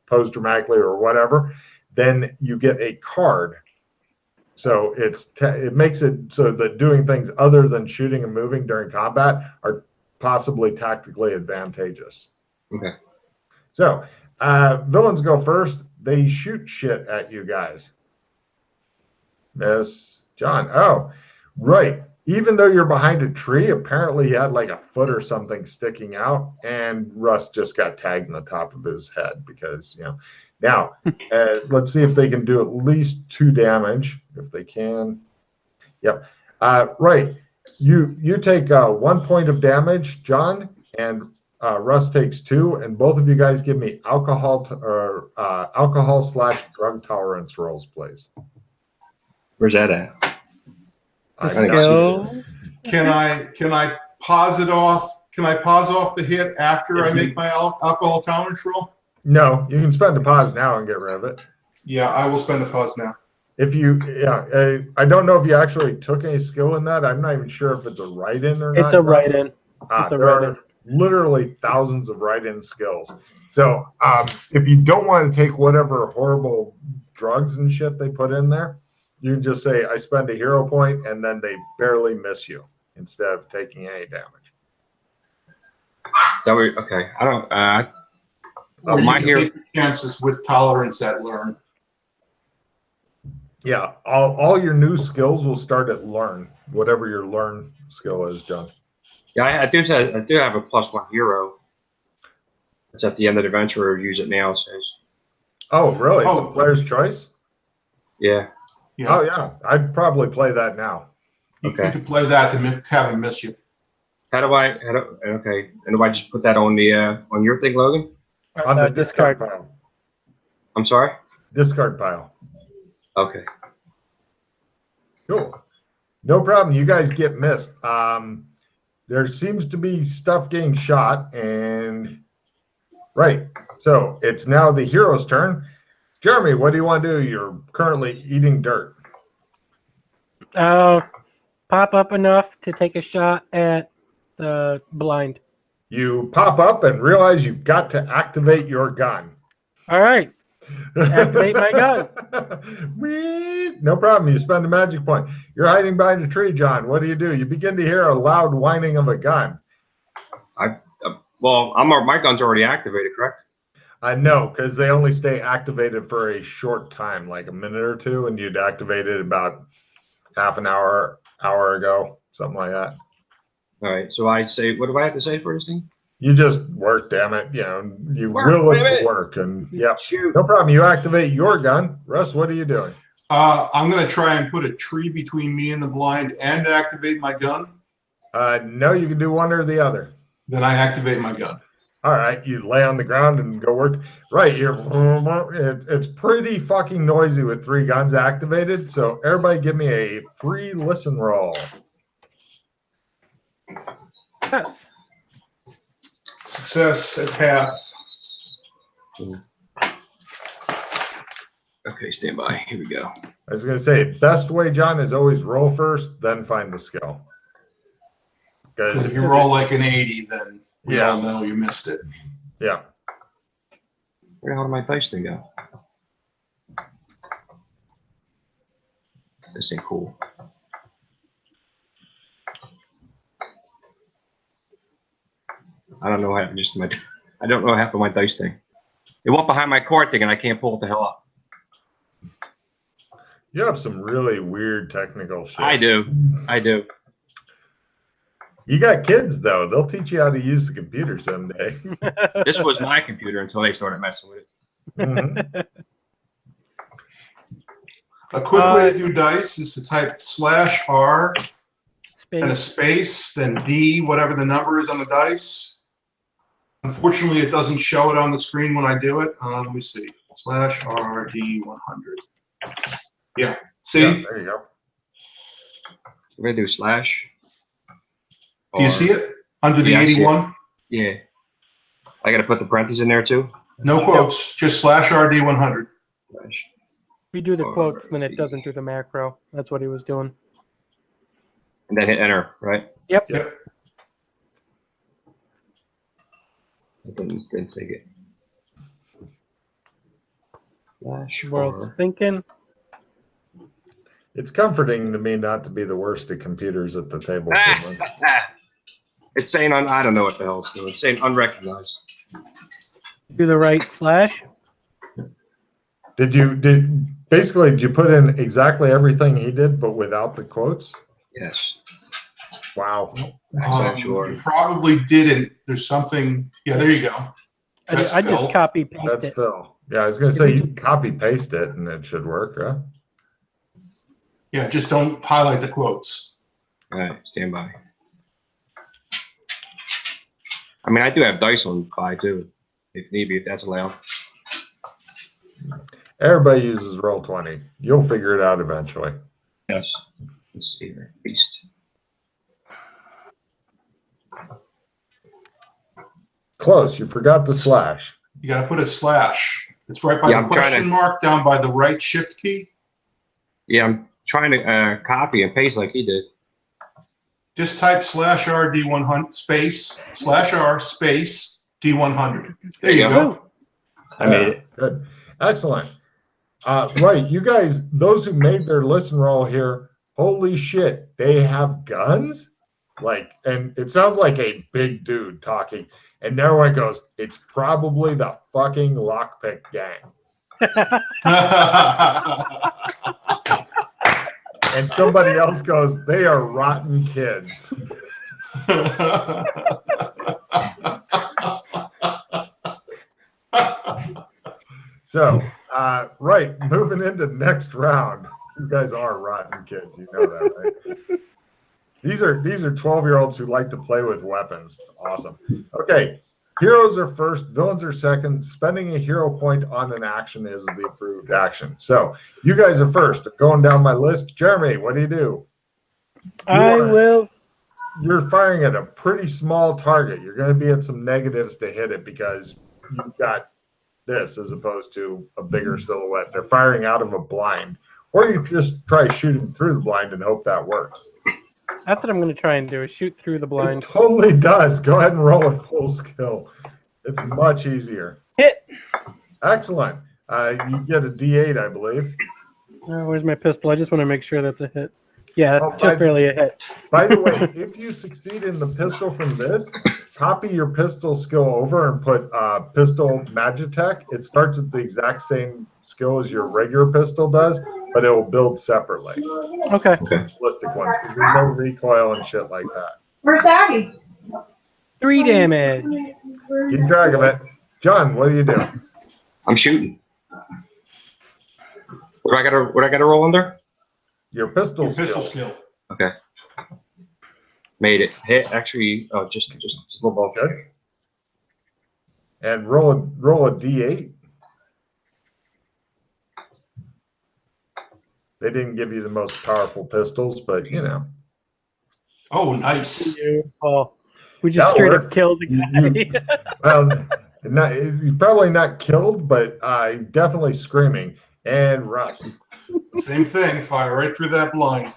Speaker 1: pose dramatically or whatever, then you get a card. So it makes it so that doing things other than shooting and moving during combat are possibly tactically advantageous.
Speaker 4: Okay.
Speaker 1: So villains go first. They shoot shit at you guys. Miss John. Oh, right. Even though you're behind a tree, apparently he had like a foot or something sticking out, and Russ just got tagged in the top of his head because, Now, let's see if they can do at least 2 damage, if they can. Yep. Right. You take 1 point of damage, John, and Russ takes 2, and both of you guys give me alcohol / drug tolerance rolls, please.
Speaker 4: Where's that at?
Speaker 2: The skill.
Speaker 3: Can I pause it off? Can I pause off the hit after I make my alcohol tolerance roll?
Speaker 1: No, you can spend a pause now and get rid of it.
Speaker 3: Yeah, I will spend a pause now.
Speaker 1: If you, I don't know if you actually took any skill in that. I'm not even sure if it's a write-in or not.
Speaker 2: It's a write-in.
Speaker 1: There are literally thousands of write-in skills. So if you don't want to take whatever horrible drugs and shit they put in there, you can just say, I spend a hero point, and then they barely miss you instead of taking any damage.
Speaker 4: So okay, I don't.
Speaker 3: Or you
Speaker 4: my
Speaker 3: can
Speaker 4: hero.
Speaker 3: take your chances with tolerance at learn.
Speaker 1: Yeah, all your new skills will start at learn, whatever your learn skill is, John.
Speaker 4: Yeah, I do have a +1 hero. It's at the end of the adventure, or use it now. It says.
Speaker 1: Oh, really? It's a player's choice?
Speaker 4: Yeah.
Speaker 3: Yeah.
Speaker 1: Oh, yeah. I'd probably play that now.
Speaker 4: Okay.
Speaker 3: You can play that to have him miss you.
Speaker 4: Okay, and do I just put that on the on your thing, Logan?
Speaker 1: On the discard pile.
Speaker 4: I'm sorry?
Speaker 1: Discard pile.
Speaker 4: Okay.
Speaker 1: Cool. No problem. You guys get missed. There seems to be stuff getting shot, and right. So it's now the hero's turn. Jeremy, what do you want to do? You're currently eating dirt.
Speaker 2: Pop up enough to take a shot at the blind.
Speaker 1: You pop up and realize you've got to activate your gun.
Speaker 2: All right. Activate my gun.
Speaker 1: No problem. You spend a magic point. You're hiding behind a tree, John. What do? You begin to hear a loud whining of a gun.
Speaker 4: My gun's already activated, correct?
Speaker 1: No, because they only stay activated for a short time, like a minute or two, and you'd activate it about half an hour ago, something like that.
Speaker 4: All right. So I say, what do I have to say for this thing?
Speaker 1: You just work, damn it. You
Speaker 4: Work,
Speaker 1: will it
Speaker 4: baby.
Speaker 1: to work, and yeah,
Speaker 4: Shoot.
Speaker 1: no problem. You activate your gun. Russ, what are you doing?
Speaker 3: I'm going to try and put a tree between me and the blind and activate my gun.
Speaker 1: No, you can do one or the other.
Speaker 3: Then I activate my gun.
Speaker 1: All right, you lay on the ground and go work. Right, it's pretty fucking noisy with 3 guns activated. So everybody, give me a free listen roll.
Speaker 2: Yes.
Speaker 3: Success at half.
Speaker 4: Okay, stand by. Here we go.
Speaker 1: I was gonna say, best way, John, is always roll first, then find the skill.
Speaker 3: Because if you roll like an 80, then we
Speaker 1: Yeah.
Speaker 3: all know you missed it.
Speaker 1: Yeah.
Speaker 4: Where the hell did my dice thing go? This ain't cool. I don't know what happened. I don't know what happened to my dice thing. It went behind my card thing, and I can't pull it the hell up.
Speaker 1: You have some really weird technical shit.
Speaker 4: I do.
Speaker 1: You got kids though; they'll teach you how to use the computer someday.
Speaker 4: This was my computer until they started messing with it.
Speaker 1: Mhm.
Speaker 3: A quick way to do dice is to type /R and a space, then D, whatever the number is on the dice. Unfortunately, it doesn't show it on the screen when I do it. Let me see. /RD100. Yeah. See?
Speaker 1: Yeah, there you go.
Speaker 4: We're gonna do slash.
Speaker 3: Do you see it? Under the
Speaker 4: Yeah, I see it.
Speaker 3: 81?
Speaker 4: Yeah. I gotta put the parentheses in there too.
Speaker 3: No quotes, just /RD100.
Speaker 4: Slash.
Speaker 2: We do the quotes, then it doesn't do the macro. That's what he was doing.
Speaker 4: And then hit enter, right?
Speaker 2: Yep.
Speaker 3: Yep.
Speaker 4: I didn't take it. Slash
Speaker 2: World's
Speaker 4: R.
Speaker 2: thinking.
Speaker 1: It's comforting to me not to be the worst at computers at the table.
Speaker 4: It's saying I don't know what the hell it's doing. It's saying unrecognized.
Speaker 2: Do the right slash.
Speaker 1: Did you put in exactly everything he did, but without the quotes?
Speaker 4: Yes.
Speaker 1: Wow.
Speaker 3: You probably didn't. There's something. Yeah, there you go. That's
Speaker 2: I just
Speaker 3: Phil.
Speaker 2: copy paste
Speaker 1: That's
Speaker 2: it.
Speaker 1: Phil. Yeah, I was gonna say you can copy paste it and it should work, huh?
Speaker 3: Yeah, just don't highlight the quotes.
Speaker 4: All right, stand by. I mean, I do have dice on Pi too, if need be, if that's allowed.
Speaker 1: Everybody uses Roll20. You'll figure it out eventually.
Speaker 4: Yes. Let's see here. Beast.
Speaker 1: Close. You forgot the slash.
Speaker 3: You got to put a slash. It's right by the question mark down by the right shift key.
Speaker 4: Yeah, I'm trying to copy and paste like he did.
Speaker 3: Just type /R D100 space /R space D100. There you go.
Speaker 4: I made it.
Speaker 1: Good. Excellent. Right, you guys, those who made their listen roll here, holy shit, they have guns? Like, and it sounds like a big dude talking. And everyone goes, it's probably the fucking Lockpick gang. And somebody else goes, they are rotten kids. So, right, moving into next round. You guys are rotten kids, you know that, right? These are 12-year-olds who like to play with weapons. It's awesome. Okay, heroes are first, villains are second. Spending a hero point on an action is the approved action. So you guys are first. Going down my list. Jeremy, what do? You're firing at a pretty small target. You're going to be at some negatives to hit it because you've got this as opposed to a bigger silhouette. They're firing out of a blind. Or you just try shooting through the blind and hope that works.
Speaker 2: That's what I'm going to try and do, is shoot through the blind.
Speaker 1: It totally does. Go ahead and roll a full skill. It's much easier.
Speaker 2: Hit.
Speaker 1: Excellent. You get a D8, I believe.
Speaker 2: Where's my pistol? I just want to make sure that's a hit. Yeah, just barely a hit.
Speaker 1: By the way, if you succeed in the pistol from this, copy your pistol skill over and put pistol Magitech. It starts at the exact same skill as your regular pistol does, but it will build separately.
Speaker 2: Okay.
Speaker 1: Ballistic ones, because there's no recoil and shit like that.
Speaker 5: Where's Abby?
Speaker 2: 3 damage.
Speaker 1: Keep track of it. John, what do you do?
Speaker 4: I'm shooting. What I gotta roll under?
Speaker 1: Your pistol
Speaker 3: Your pistol
Speaker 1: skill.
Speaker 3: skill.
Speaker 4: Okay. Made it. Hit. Actually, oh, just a little ball.
Speaker 1: Good. And roll a d8. They didn't give you the most powerful pistols, but you know.
Speaker 3: Oh, nice.
Speaker 2: Oh, we just
Speaker 1: That
Speaker 2: straight
Speaker 1: worked.
Speaker 2: up killed the guy.
Speaker 1: Well, he's probably not killed, but definitely screaming. And Russ.
Speaker 3: Same thing. Fire right through that blind.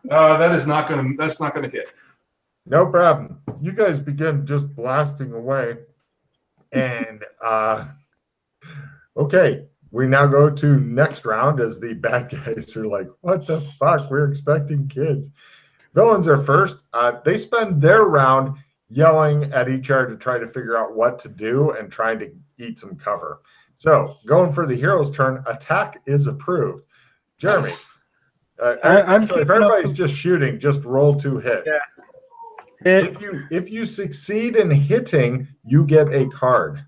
Speaker 3: That's not gonna hit.
Speaker 1: No problem. You guys begin just blasting away. And okay, we now go to next round as the bad guys are like, what the fuck? We're expecting kids. Villains are first. They spend their round yelling at each other to try to figure out what to do and trying to eat some cover. So going for the hero's turn, attack is approved. Jeremy,
Speaker 3: Nice.
Speaker 1: actually, if everybody's just shooting, just roll to hit.
Speaker 2: Yeah.
Speaker 1: If you succeed in hitting, you get a card.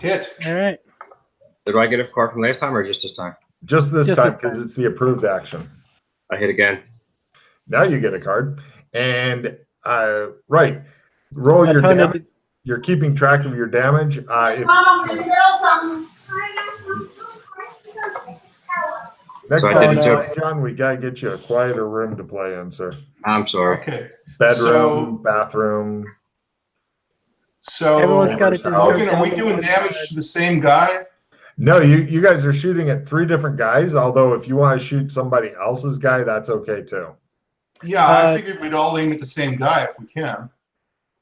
Speaker 3: Hit.
Speaker 2: All right.
Speaker 4: Did I get a card from last time or just this time?
Speaker 1: Just this
Speaker 2: Just
Speaker 1: time
Speaker 2: this
Speaker 1: because
Speaker 2: time.
Speaker 1: it's the approved action.
Speaker 4: I hit again.
Speaker 1: Now you get a card. And right, roll
Speaker 2: A
Speaker 1: your
Speaker 2: ton of
Speaker 1: damage. You're keeping track of your damage.
Speaker 5: Mom, I'm gonna build something.
Speaker 1: Next
Speaker 4: So I
Speaker 1: time,
Speaker 4: did it too.
Speaker 1: John, we gotta get you a quieter room to play in, sir.
Speaker 4: I'm sorry.
Speaker 3: Okay.
Speaker 1: Bedroom, bathroom.
Speaker 3: So
Speaker 2: Everyone's got it.
Speaker 3: Logan, are we doing damage to the same guy?
Speaker 1: No, you guys are shooting at 3 different guys. Although if you want to shoot somebody else's guy, that's okay too.
Speaker 3: Yeah, I figured we'd all aim at the same guy if we can.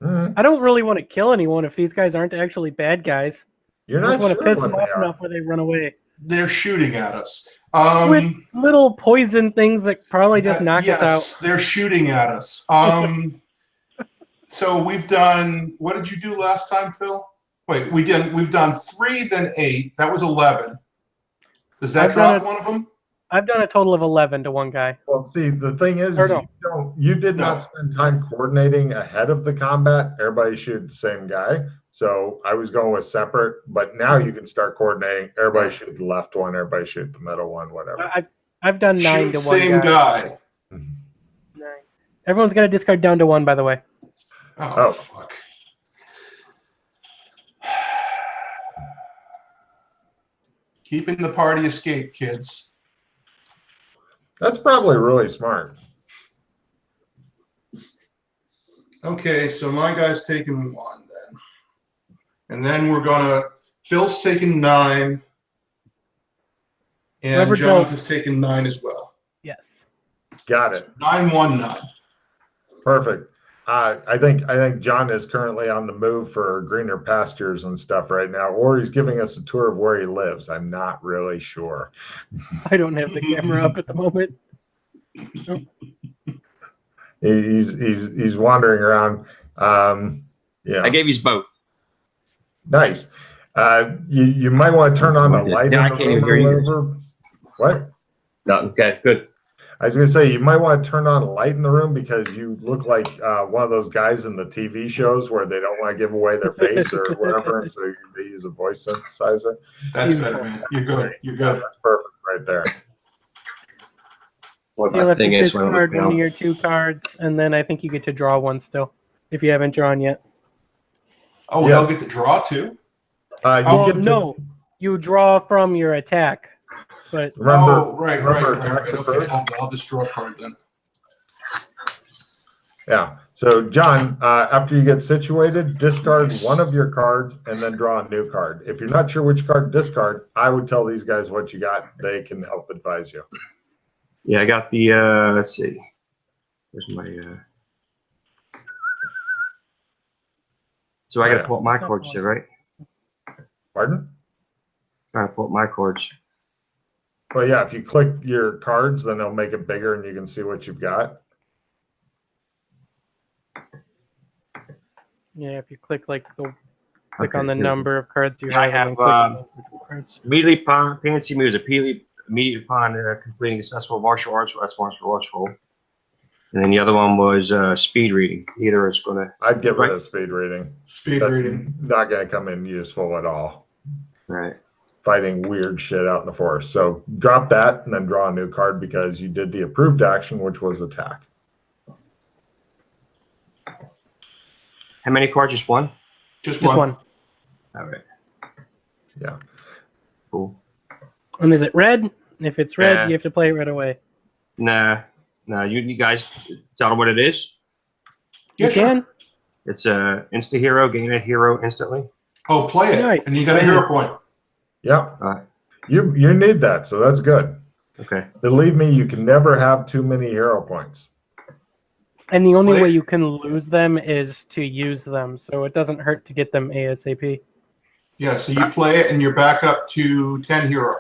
Speaker 1: Mhm.
Speaker 2: I don't really want to kill anyone if these guys aren't actually bad guys.
Speaker 1: You're
Speaker 2: I
Speaker 1: not
Speaker 2: just want
Speaker 1: sure
Speaker 2: to piss
Speaker 1: what
Speaker 2: them
Speaker 1: they
Speaker 2: off
Speaker 1: are.
Speaker 2: enough where they run away.
Speaker 3: They're shooting at us.
Speaker 2: With little poison things that probably just knock us
Speaker 3: yes,
Speaker 2: out.
Speaker 3: they're shooting at us. So we've done. What did you do last time, Phil? Wait, we've done 3, then 8. That was 11. Does that
Speaker 2: I've done
Speaker 3: drop one of them?
Speaker 2: I've done a total of 11 to one guy.
Speaker 1: Well, see, the thing is,
Speaker 2: Or no.
Speaker 1: you did
Speaker 3: No.
Speaker 1: not spend time coordinating ahead of the combat. Everybody shoot the same guy. So I was going with separate, but now you can start coordinating. Everybody shoot the left one, everybody shoot the middle one, whatever.
Speaker 2: I've done 9
Speaker 3: Shoot
Speaker 2: to one
Speaker 3: same guy.
Speaker 2: 9. Everyone's got to discard down to 1, by the way.
Speaker 3: Oh, fuck. Keeping the party escape, kids.
Speaker 1: That's probably really smart.
Speaker 3: Okay, so my guy's taking 1 then. And then we're gonna, Phil's taking 9. And
Speaker 2: Whoever
Speaker 3: Jones
Speaker 2: don't-
Speaker 3: is taking 9 as well.
Speaker 2: Yes.
Speaker 1: Got it.
Speaker 3: 9, 1, 9.
Speaker 1: Perfect. I think John is currently on the move for greener pastures and stuff right now, or he's giving us a tour of where he lives. I'm not really sure.
Speaker 2: I don't have the camera up at the moment.
Speaker 1: He's wandering around. Yeah.
Speaker 4: I gave you both.
Speaker 1: Nice. You might want to turn on the light.
Speaker 4: Yeah, I
Speaker 1: in the
Speaker 4: can't even
Speaker 1: room
Speaker 4: hear
Speaker 1: or
Speaker 4: you.
Speaker 1: whatever. What?
Speaker 4: No, okay, good.
Speaker 1: I was gonna say you might want to turn on a light in the room because you look like one of those guys in the TV shows where they don't want to give away their face or whatever, and so they use a voice synthesizer.
Speaker 3: That's better, man. You're good. You're
Speaker 1: Yeah,
Speaker 3: good.
Speaker 1: that's perfect right there.
Speaker 4: What
Speaker 2: You'll
Speaker 4: my
Speaker 2: have to
Speaker 4: thing is when
Speaker 2: discard one of
Speaker 4: I'm
Speaker 2: your 2 cards, and then I think you get to draw 1 still, if you haven't drawn yet.
Speaker 3: Oh,
Speaker 1: Yes.
Speaker 3: they'll get to draw too?
Speaker 2: Well,
Speaker 1: You get to,
Speaker 2: no, you draw from your attack, but
Speaker 1: remember,
Speaker 3: Oh, right.
Speaker 1: attacks
Speaker 3: Okay,
Speaker 1: occur?
Speaker 3: I'll just draw a card then.
Speaker 1: Yeah. So, John, after you get situated, discard
Speaker 3: Nice.
Speaker 1: one of your cards and then draw a new card. If you're not sure which card to discard, I would tell these guys what you got. They can help advise you.
Speaker 4: Yeah, I got the let's see. Where's my So I gotta
Speaker 1: Yeah.
Speaker 4: pull up my cards here, right?
Speaker 1: Pardon?
Speaker 4: I gotta pull up my cards.
Speaker 1: Well, yeah, if you click your cards, then it'll make it bigger and you can see what you've got.
Speaker 2: yeah, if you click click
Speaker 4: Okay,
Speaker 2: on the
Speaker 4: here.
Speaker 2: number of cards you
Speaker 4: Yeah, I
Speaker 2: have, and then
Speaker 4: have,
Speaker 2: click on the individual cards.
Speaker 4: Immediately upon fancy moves, immediately upon completing a successful martial arts roll. And then the other one was speed reading. Either is gonna
Speaker 1: I'd get rid of speed reading.
Speaker 3: Speed
Speaker 1: That's
Speaker 3: reading.
Speaker 1: not going to come in useful at all.
Speaker 4: right.
Speaker 1: fighting weird shit out in the forest. So drop that and then draw a new card because you did the approved action, which was attack.
Speaker 4: How many cards? Just one?
Speaker 3: Just
Speaker 2: Just one.
Speaker 4: All right.
Speaker 1: Yeah.
Speaker 4: Cool.
Speaker 2: And is it red? If it's red, you have to play it right away.
Speaker 4: Nah. You guys tell them what it is.
Speaker 2: You can?
Speaker 4: It's a insta hero. Gain a hero instantly.
Speaker 3: Oh, play it,
Speaker 2: Nice.
Speaker 3: and you got a hero point.
Speaker 1: Yeah.
Speaker 4: All right.
Speaker 1: You need that, so that's good.
Speaker 4: Okay.
Speaker 1: Believe me, you can never have too many hero points.
Speaker 2: And the only
Speaker 3: Play-
Speaker 2: way you can lose them is to use them, so it doesn't hurt to get them ASAP.
Speaker 3: Yeah, so you play it, and you're back up to 10 hero.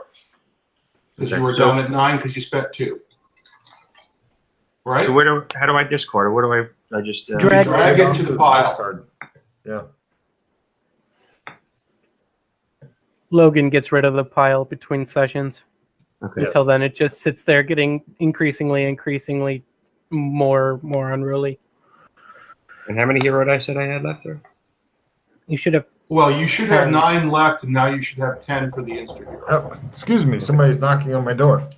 Speaker 3: Because you were down at 9 because you spent 2. Right?
Speaker 4: So how do I discard it? What do I just
Speaker 2: Drag-
Speaker 3: Drag it to the pile.
Speaker 1: Card. Yeah.
Speaker 2: Logan gets rid of the pile between sessions.
Speaker 4: Okay.
Speaker 2: Until then, it just sits there getting increasingly more unruly.
Speaker 4: And how many hero dice did I had left there?
Speaker 2: You should have.
Speaker 3: Well, you should have 9 left, and now you should have 10 for the instant hero.
Speaker 1: Oh, excuse me, somebody's knocking on my door.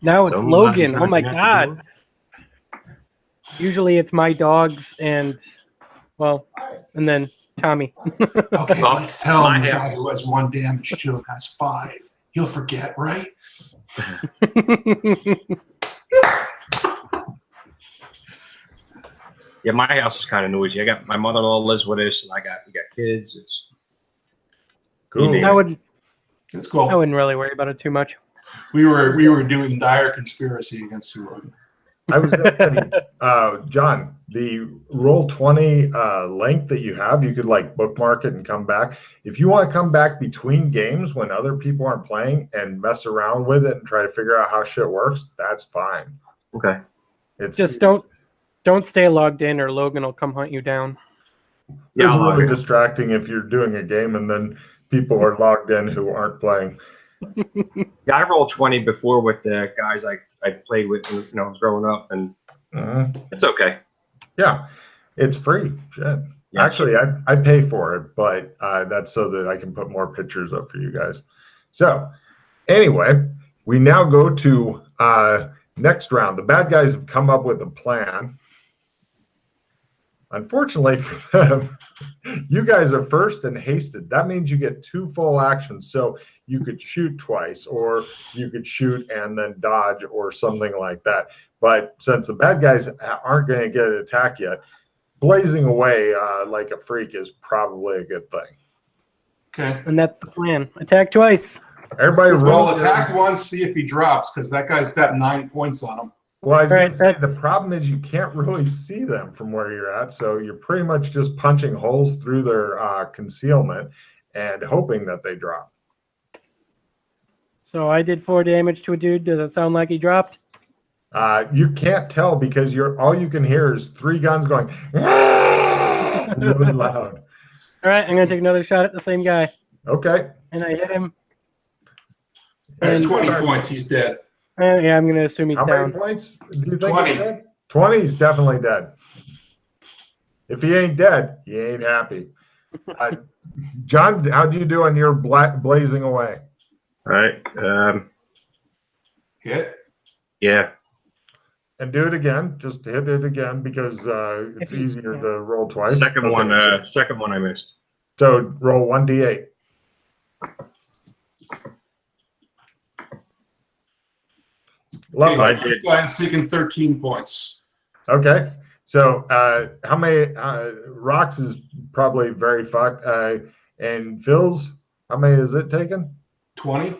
Speaker 2: Now it's
Speaker 4: Somebody's
Speaker 2: Logan. Oh my
Speaker 4: knocking at the
Speaker 2: god.
Speaker 4: door.
Speaker 2: Usually it's my dogs and, well, and then Tommy.
Speaker 3: Okay,
Speaker 4: Well,
Speaker 3: let's tell
Speaker 4: my
Speaker 3: him the guy
Speaker 4: house.
Speaker 3: who has 1 damage to him has 5. He'll forget, right?
Speaker 4: Yeah, my house is kind of noisy. I got my mother-in-law lives with us, and we got kids. It's
Speaker 1: Cool.
Speaker 4: Yeah.
Speaker 2: I wouldn't
Speaker 3: Let's
Speaker 2: really worry about it too much.
Speaker 3: We were doing dire conspiracy against you, Logan.
Speaker 1: I was going to say, John, the Roll20 link that you have, you could like bookmark it and come back. If you want to come back between games when other people aren't playing and mess around with it and try to figure out how shit works, that's fine.
Speaker 4: okay.
Speaker 1: It's
Speaker 2: Just don't stay logged in or Logan will come hunt you down.
Speaker 4: Yeah,
Speaker 1: It's
Speaker 4: I'll log
Speaker 1: really
Speaker 4: in.
Speaker 1: distracting if you're doing a game and then people are logged in who aren't playing.
Speaker 4: Yeah, I rolled 20 before with the guys I played with, when, I was growing up, and it's okay.
Speaker 1: Yeah, it's free. Shit.
Speaker 4: Yeah.
Speaker 1: Actually, I pay for it, but that's so that I can put more pictures up for you guys. So anyway, we now go to next round. The bad guys have come up with a plan. Unfortunately for them, you guys are first and hasted. That means you get 2 full actions. So you could shoot twice, or you could shoot and then dodge, or something like that. But since the bad guys aren't going to get an attack yet, blazing away like a freak is probably a good thing.
Speaker 3: Okay.
Speaker 2: And that's the plan. Attack twice.
Speaker 1: Everybody roll.
Speaker 3: Well, attack once, see if he drops, because that guy's got 9 points on him.
Speaker 1: Well, I was
Speaker 2: Right,
Speaker 1: gonna say, the
Speaker 2: that's-
Speaker 1: problem is you can't really see them from where you're at, so you're pretty much just punching holes through their concealment and hoping that they drop.
Speaker 2: So I did 4 damage to a dude. Does it sound like he dropped?
Speaker 1: You can't tell because all you can hear is 3 guns going really loud.
Speaker 2: All right, I'm going to take another shot at the same guy.
Speaker 1: Okay.
Speaker 2: And I hit him.
Speaker 3: That's
Speaker 2: And-
Speaker 3: 20 points. He's dead.
Speaker 2: Yeah, I'm going to assume he's
Speaker 1: How
Speaker 2: down.
Speaker 1: many points do you think
Speaker 3: 20.
Speaker 1: he's dead? 20, he's definitely dead. If he ain't dead, he ain't happy. John, how do you do on your blazing away?
Speaker 4: All right.
Speaker 3: Hit.
Speaker 4: Yeah.
Speaker 1: And do it again. Just hit it again because it's easier to roll twice.
Speaker 4: Second
Speaker 1: Okay,
Speaker 4: one. Second one I missed.
Speaker 1: So roll 1d8. Lovely.
Speaker 4: I
Speaker 3: Okay,
Speaker 4: did.
Speaker 3: this guy's taking 13 points.
Speaker 1: Okay. So how many rocks is probably very fucked. And Phil's, how many is it taken?
Speaker 3: 20.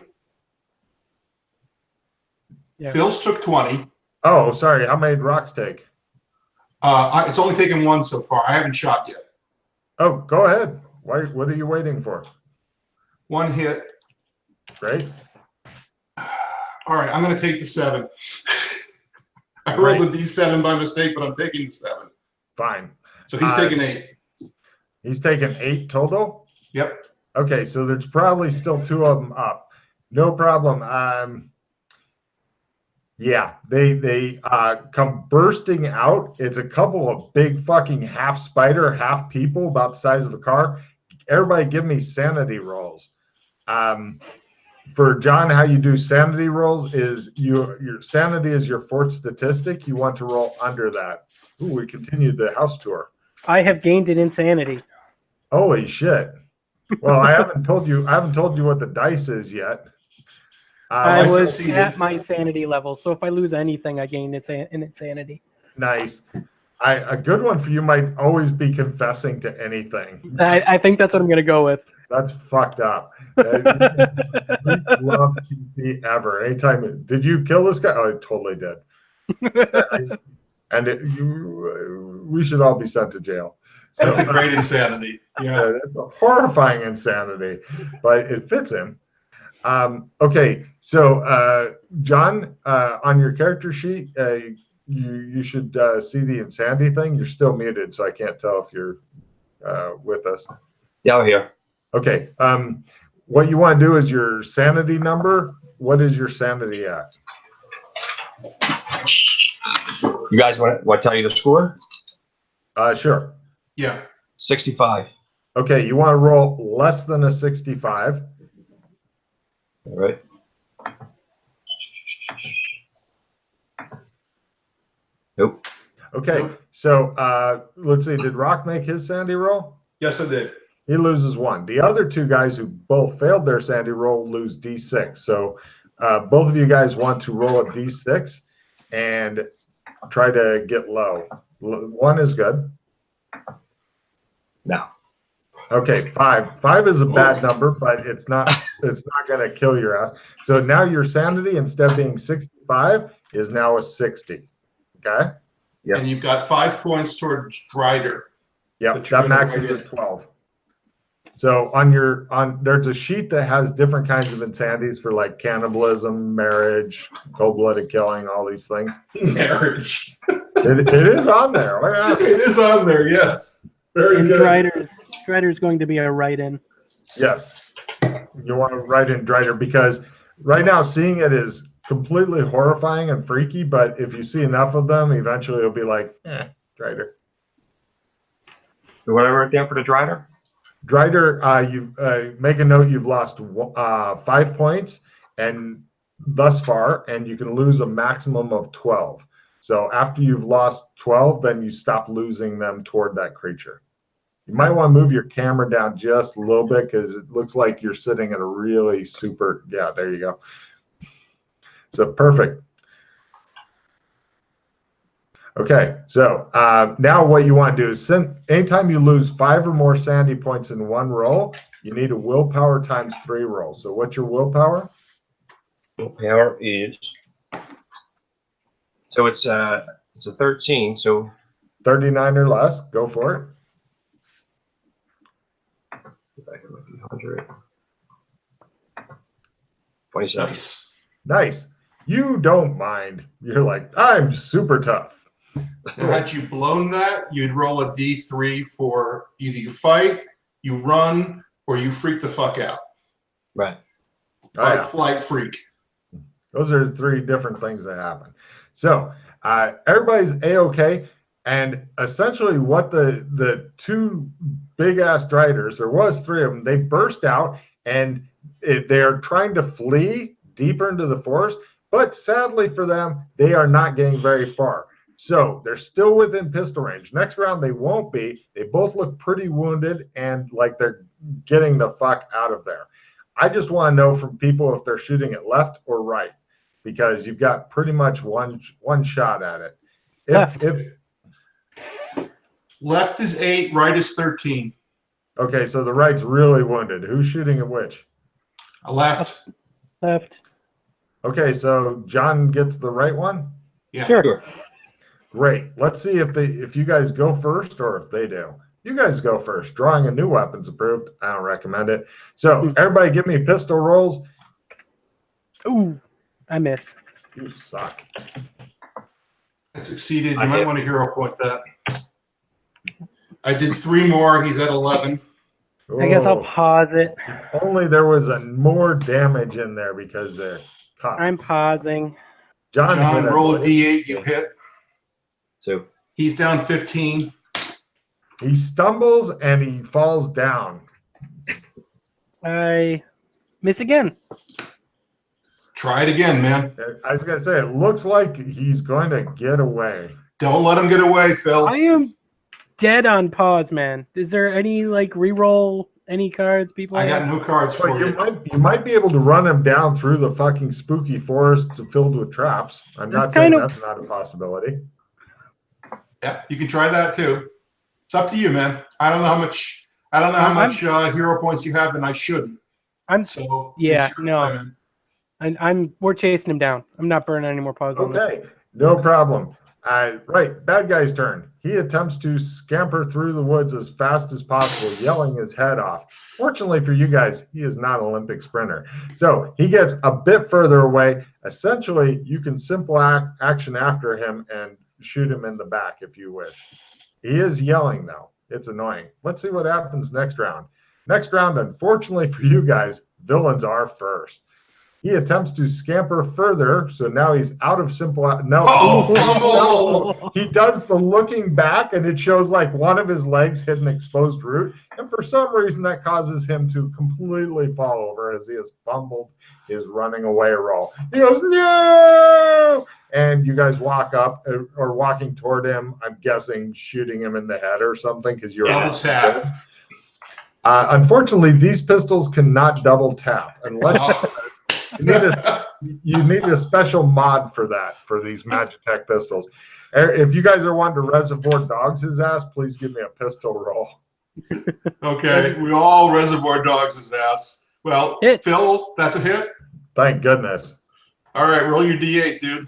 Speaker 2: Yeah.
Speaker 3: Phil's took 20.
Speaker 1: Oh, sorry. How many rocks take?
Speaker 3: It's only taken 1 so far. I haven't shot yet.
Speaker 1: Oh, go ahead. What are you waiting for?
Speaker 3: 1 hit.
Speaker 1: Great.
Speaker 3: All right, I'm going to take the 7. I rolled a d7 by mistake, but I'm taking the 7.
Speaker 1: Fine.
Speaker 3: So he's taking 8.
Speaker 1: He's taken 8 total?
Speaker 3: Yep.
Speaker 1: Okay, so there's probably still 2 of them up. No problem. Yeah, they come bursting out. It's a couple of big fucking half spider, half people, about the size of a car. Everybody give me sanity rolls. For John, how you do sanity rolls is your sanity is your fourth statistic. You want to roll under that. Ooh, we continued the house tour.
Speaker 2: I have gained an insanity.
Speaker 1: Holy shit! Well, I haven't told you what the dice is yet.
Speaker 2: I
Speaker 3: I
Speaker 2: was
Speaker 3: succeeded.
Speaker 2: at my sanity level, so if I lose anything, I gain an insanity.
Speaker 1: Nice. A good one for you might always be confessing to anything.
Speaker 2: I think that's what I'm going to go with.
Speaker 1: That's fucked up. Love PT ever. Anytime. Did you kill this guy? Oh, I totally did. And we should all be sent to jail. So,
Speaker 3: That's a great insanity. Yeah.
Speaker 1: it's a horrifying insanity, but it fits him. Okay, so John, on your character sheet, you should see the insanity thing. You're still muted, so I can't tell if you're with us.
Speaker 4: Yeah, I'm here.
Speaker 1: Okay. What you want to do is your sanity number. What is your sanity at?
Speaker 4: You guys want to tell you the score?
Speaker 1: Sure.
Speaker 3: Yeah.
Speaker 4: 65.
Speaker 1: Okay, you want to roll less than a 65.
Speaker 4: All right. Nope.
Speaker 1: Okay,
Speaker 3: Nope.
Speaker 1: so let's see. Did Rock make his sandy roll?
Speaker 3: Yes, I did.
Speaker 1: He loses 1. The other 2 guys who both failed their sandy roll lose D6. So both of you guys want to roll a D6 and try to get low. 1 is good.
Speaker 4: No.
Speaker 1: Okay, 5. 5 is a bad number, but it's not going to kill your ass. So now your sanity, instead of being 65, is now a 60. Okay?
Speaker 4: Yep.
Speaker 3: And you've got 5 points towards Drider.
Speaker 1: Yep,
Speaker 3: But you're
Speaker 1: that
Speaker 3: gonna
Speaker 1: maxes
Speaker 3: write
Speaker 1: at
Speaker 3: it.
Speaker 1: 12. So there's a sheet that has different kinds of insanities for like cannibalism, marriage, cold-blooded killing, all these things.
Speaker 3: Marriage.
Speaker 1: It is on there. Oh, yeah.
Speaker 3: It is on there, yes. Very
Speaker 2: And
Speaker 3: good.
Speaker 2: Drider's going to be a write-in.
Speaker 1: Yes. You want to write in Drider because right now seeing it is completely horrifying and freaky, but if you see enough of them, eventually it'll be like, Drider.
Speaker 4: What I wrote down for the Drider?
Speaker 1: Drider, you make a note you've lost 5 points and thus far, and you can lose a maximum of 12. So after you've lost 12, then you stop losing them toward that creature. You might want to move your camera down just a little bit because it looks like you're sitting at a really super, yeah, there you go. So perfect. Okay, so now what you want to do is anytime you lose 5 or more sandy points in one roll, you need a willpower times 3 roll. So what's your willpower?
Speaker 4: Willpower is, so it's a 13. So
Speaker 1: 39 or less. Go for it.
Speaker 4: if I can look at 100. 27.
Speaker 3: Nice.
Speaker 1: Nice. You don't mind. You're like, I'm super tough.
Speaker 3: Now, had you blown that, you'd roll a D3 for either you fight, you run, or you freak the fuck out.
Speaker 4: Right.
Speaker 1: Oh, yeah.
Speaker 3: Flight freak.
Speaker 1: Those are 3 different things that happen. So everybody's A-okay. And essentially what the 2 big-ass Driders, there was 3 of them, they burst out and they're trying to flee deeper into the forest. But sadly for them, they are not getting very far. So they're still within pistol range. Next round, they won't be. They both look pretty wounded and like they're getting the fuck out of there. I just want to know from people if they're shooting it left or right, because you've got pretty much one shot at it.
Speaker 3: Left is 8, right is 13.
Speaker 1: Okay, so the right's really wounded. Who's shooting at which?
Speaker 3: Left.
Speaker 2: Left.
Speaker 1: Okay, so John gets the right one?
Speaker 3: Yeah.
Speaker 2: Sure.
Speaker 1: Great. Let's see if you guys go first or if they do. You guys go first. Drawing a new weapon's approved. I don't recommend it. So everybody give me pistol rolls.
Speaker 2: Ooh, I miss.
Speaker 1: You suck.
Speaker 3: I succeeded. You
Speaker 4: I
Speaker 3: might
Speaker 4: hit.
Speaker 3: want to hero point that. I did 3 more. He's at 11.
Speaker 2: I guess I'll
Speaker 1: Oh,
Speaker 2: pause it.
Speaker 1: if only there was more damage in there because they're tough.
Speaker 2: I'm pausing.
Speaker 1: John
Speaker 3: John,
Speaker 1: hit
Speaker 3: roll a
Speaker 1: it.
Speaker 3: D8. You hit.
Speaker 4: 2.
Speaker 3: He's down 15.
Speaker 1: He stumbles and he falls down.
Speaker 2: I Miss again.
Speaker 3: Try it again, man.
Speaker 1: I was gonna say, it looks like he's going to get away.
Speaker 3: Don't let him get away, Phil.
Speaker 2: I am dead on pause, man. Is there any like re-roll any cards people
Speaker 3: I
Speaker 2: have?
Speaker 3: got no cards for
Speaker 1: But
Speaker 3: you.
Speaker 1: you might be able to run him down through the fucking spooky forest filled with traps. I'm not
Speaker 2: That's
Speaker 1: saying
Speaker 2: kind of-
Speaker 1: that's not a possibility.
Speaker 3: Yeah, you can try that too. It's up to you, man. I don't know how much. Hero points you have, and I shouldn't. So
Speaker 2: Yeah,
Speaker 3: it's your
Speaker 2: no.
Speaker 3: play, man.
Speaker 2: We're chasing him down. I'm not burning any more pause on this.
Speaker 1: Okay, no problem. Right, bad guy's turn. He attempts to scamper through the woods as fast as possible, yelling his head off. Fortunately for you guys, he is not an Olympic sprinter. So he gets a bit further away. Essentially, you can simple action after him and shoot him in the back if you wish. He is yelling, though. It's annoying. Let's see what happens next round. Next round, unfortunately for you guys, villains are first. He attempts to scamper further, so now he's out of simple. No, he does the looking back, and it shows like one of his legs hit an exposed root, and for some reason that causes him to completely fall over as he has fumbled his running away roll. He goes, no! And you guys walk up or walking toward him, I'm guessing shooting him in the head or something because you're
Speaker 3: Double tap.
Speaker 1: Unfortunately, these pistols cannot double tap unless you need a special mod for that, for these Magitech pistols. If you guys are wanting to Reservoir Dogs his ass, please give me a pistol roll.
Speaker 3: Okay, we all Reservoir Dogs his ass. Well,
Speaker 2: Hit.
Speaker 3: Phil, that's a hit.
Speaker 1: Thank goodness.
Speaker 3: All right, roll your D8, dude.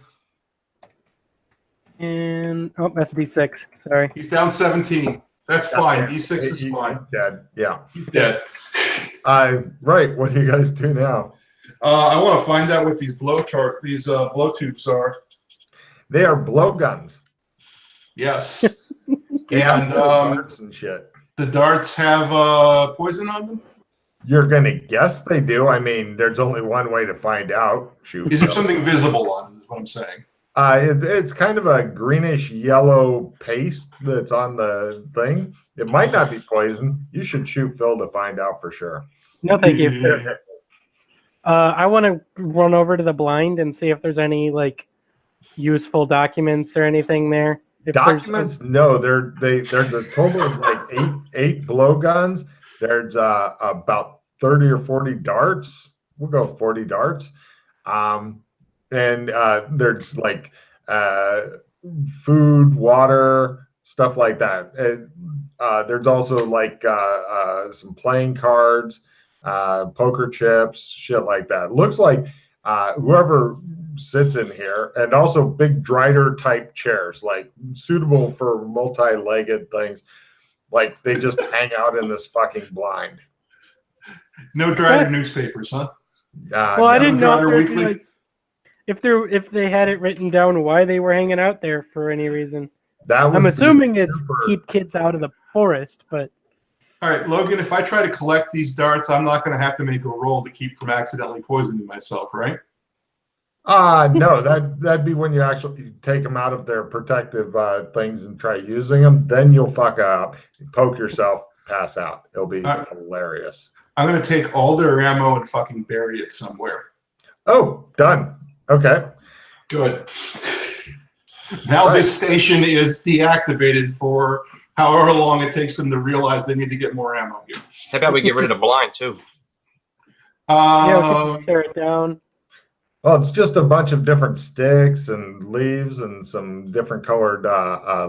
Speaker 2: And that's a D6. Sorry.
Speaker 3: He's down 17. That's fine. D6 is
Speaker 1: He's
Speaker 3: fine.
Speaker 1: dead. Yeah.
Speaker 3: He's dead.
Speaker 1: Right. What do you guys do now?
Speaker 3: I want to find out what these blow tubes are.
Speaker 1: They are blowguns.
Speaker 3: Yes.
Speaker 1: And
Speaker 3: And
Speaker 1: darts and shit.
Speaker 3: the darts have poison on them?
Speaker 1: You're gonna guess they do. I mean, there's only one way to find out. Shoot.
Speaker 3: Is there something visible on them, is what I'm saying?
Speaker 1: It's kind of a greenish yellow paste that's on the thing. It might not be poison. You should shoot Phil to find out for sure.
Speaker 2: No, thank you. I want to run over to the blind and see if there's any like useful documents or anything there. If
Speaker 1: Documents? No, there's a total of like eight blowguns. There's about 30 or 40 darts. We'll go 40 darts. And there's like food, water, stuff like that. There's also like some playing cards, poker chips, shit like that. Looks like whoever sits in here, and also big Drider type chairs, like suitable for multi-legged things. Like they just hang out in this fucking blind.
Speaker 3: No Drider newspapers, huh?
Speaker 2: well, I didn't know
Speaker 3: Drider
Speaker 2: if,
Speaker 3: Weekly?
Speaker 2: like, if they had it written down why they were hanging out there for any reason. I'm assuming it's keep kids out of the forest, but
Speaker 3: All right, Logan, if I try to collect these darts, I'm not going to have to make a roll to keep from accidentally poisoning myself, right?
Speaker 1: No, that'd be when you actually take them out of their protective things and try using them. Then you'll fuck up, poke yourself, pass out. It'll be hilarious.
Speaker 3: I'm going to take all their ammo and fucking bury it somewhere.
Speaker 1: Oh, done. Okay.
Speaker 3: Good. Now this station is deactivated for however long it takes them to realize they need to get more ammo here.
Speaker 4: How about we get rid of the blind too?
Speaker 2: yeah, we can just tear it down.
Speaker 1: Well, it's just a bunch of different sticks and leaves and some different colored,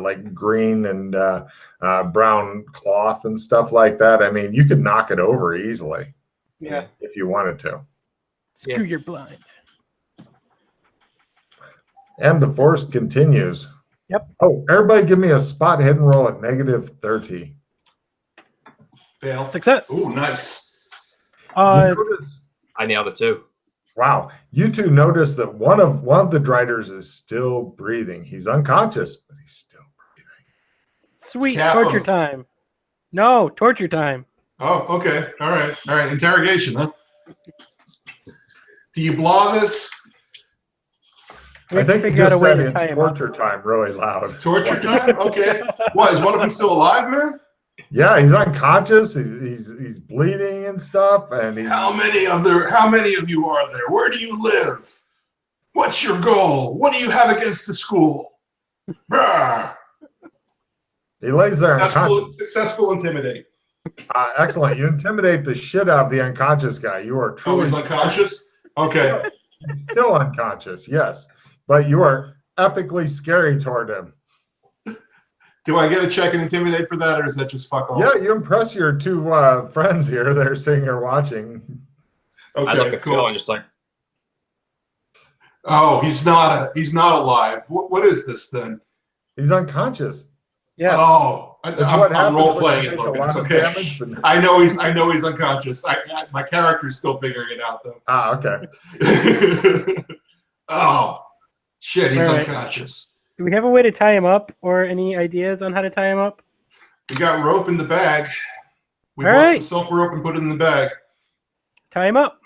Speaker 1: like green and brown cloth and stuff like that. I mean, you could knock it over easily.
Speaker 2: Yeah.
Speaker 1: If you wanted to.
Speaker 2: Screw your blind.
Speaker 1: And the force continues.
Speaker 2: Yep.
Speaker 1: Oh, everybody give me a spot hidden roll at -30.
Speaker 3: Fail.
Speaker 2: Success.
Speaker 3: Ooh, nice.
Speaker 1: You notice,
Speaker 4: I nailed it too.
Speaker 1: wow. You two notice that one of the Driders is still breathing. He's unconscious, but he's still breathing.
Speaker 2: Sweet.
Speaker 3: Cap
Speaker 2: Torture
Speaker 3: him.
Speaker 2: time. No, torture time.
Speaker 3: Oh, okay. All right. All right. Interrogation, huh? Do you blah this?
Speaker 2: We
Speaker 1: I
Speaker 2: have to
Speaker 1: think you
Speaker 2: figure out
Speaker 1: just
Speaker 2: a way
Speaker 1: said
Speaker 2: to
Speaker 1: it's
Speaker 2: tie him up.
Speaker 1: torture time really loud.
Speaker 3: Torture time? Okay. What, is one of them still alive, man?
Speaker 1: Yeah, he's unconscious. He's bleeding and stuff, and
Speaker 3: How many of you are there? Where do you live? What's your goal? What do you have against the school? Brr.
Speaker 1: he lays there unconscious.
Speaker 3: Successful intimidate.
Speaker 1: Excellent. You intimidate the shit out of the unconscious guy. You are
Speaker 3: Oh,
Speaker 1: truly
Speaker 3: he's unconscious? Okay.
Speaker 1: still unconscious, yes. But you are epically scary toward him.
Speaker 3: Do I get a check and intimidate for that, or is that just fuck off?
Speaker 1: Yeah, you impress your two friends here. They're sitting here watching.
Speaker 3: Okay,
Speaker 4: I look at
Speaker 3: cool.
Speaker 4: Phil and just like,
Speaker 3: Oh, he's not alive. What is this then?
Speaker 1: He's unconscious.
Speaker 2: Yeah.
Speaker 3: Oh,
Speaker 1: It's what
Speaker 3: I'm
Speaker 1: happens
Speaker 3: role
Speaker 1: when
Speaker 3: playing
Speaker 1: you
Speaker 3: it,
Speaker 1: take a
Speaker 3: Logan.
Speaker 1: lot
Speaker 3: It's
Speaker 1: of
Speaker 3: okay.
Speaker 1: damage, but-
Speaker 3: I know he's unconscious. My character's still figuring it out though.
Speaker 1: Okay.
Speaker 3: Oh, shit, he's
Speaker 2: All right.
Speaker 3: unconscious.
Speaker 2: Do we have a way to tie him up, or any ideas on how to tie him up?
Speaker 3: We got rope in the bag. We
Speaker 2: All
Speaker 3: bought
Speaker 2: right.
Speaker 3: some silk rope and put it in the bag.
Speaker 2: Tie him up.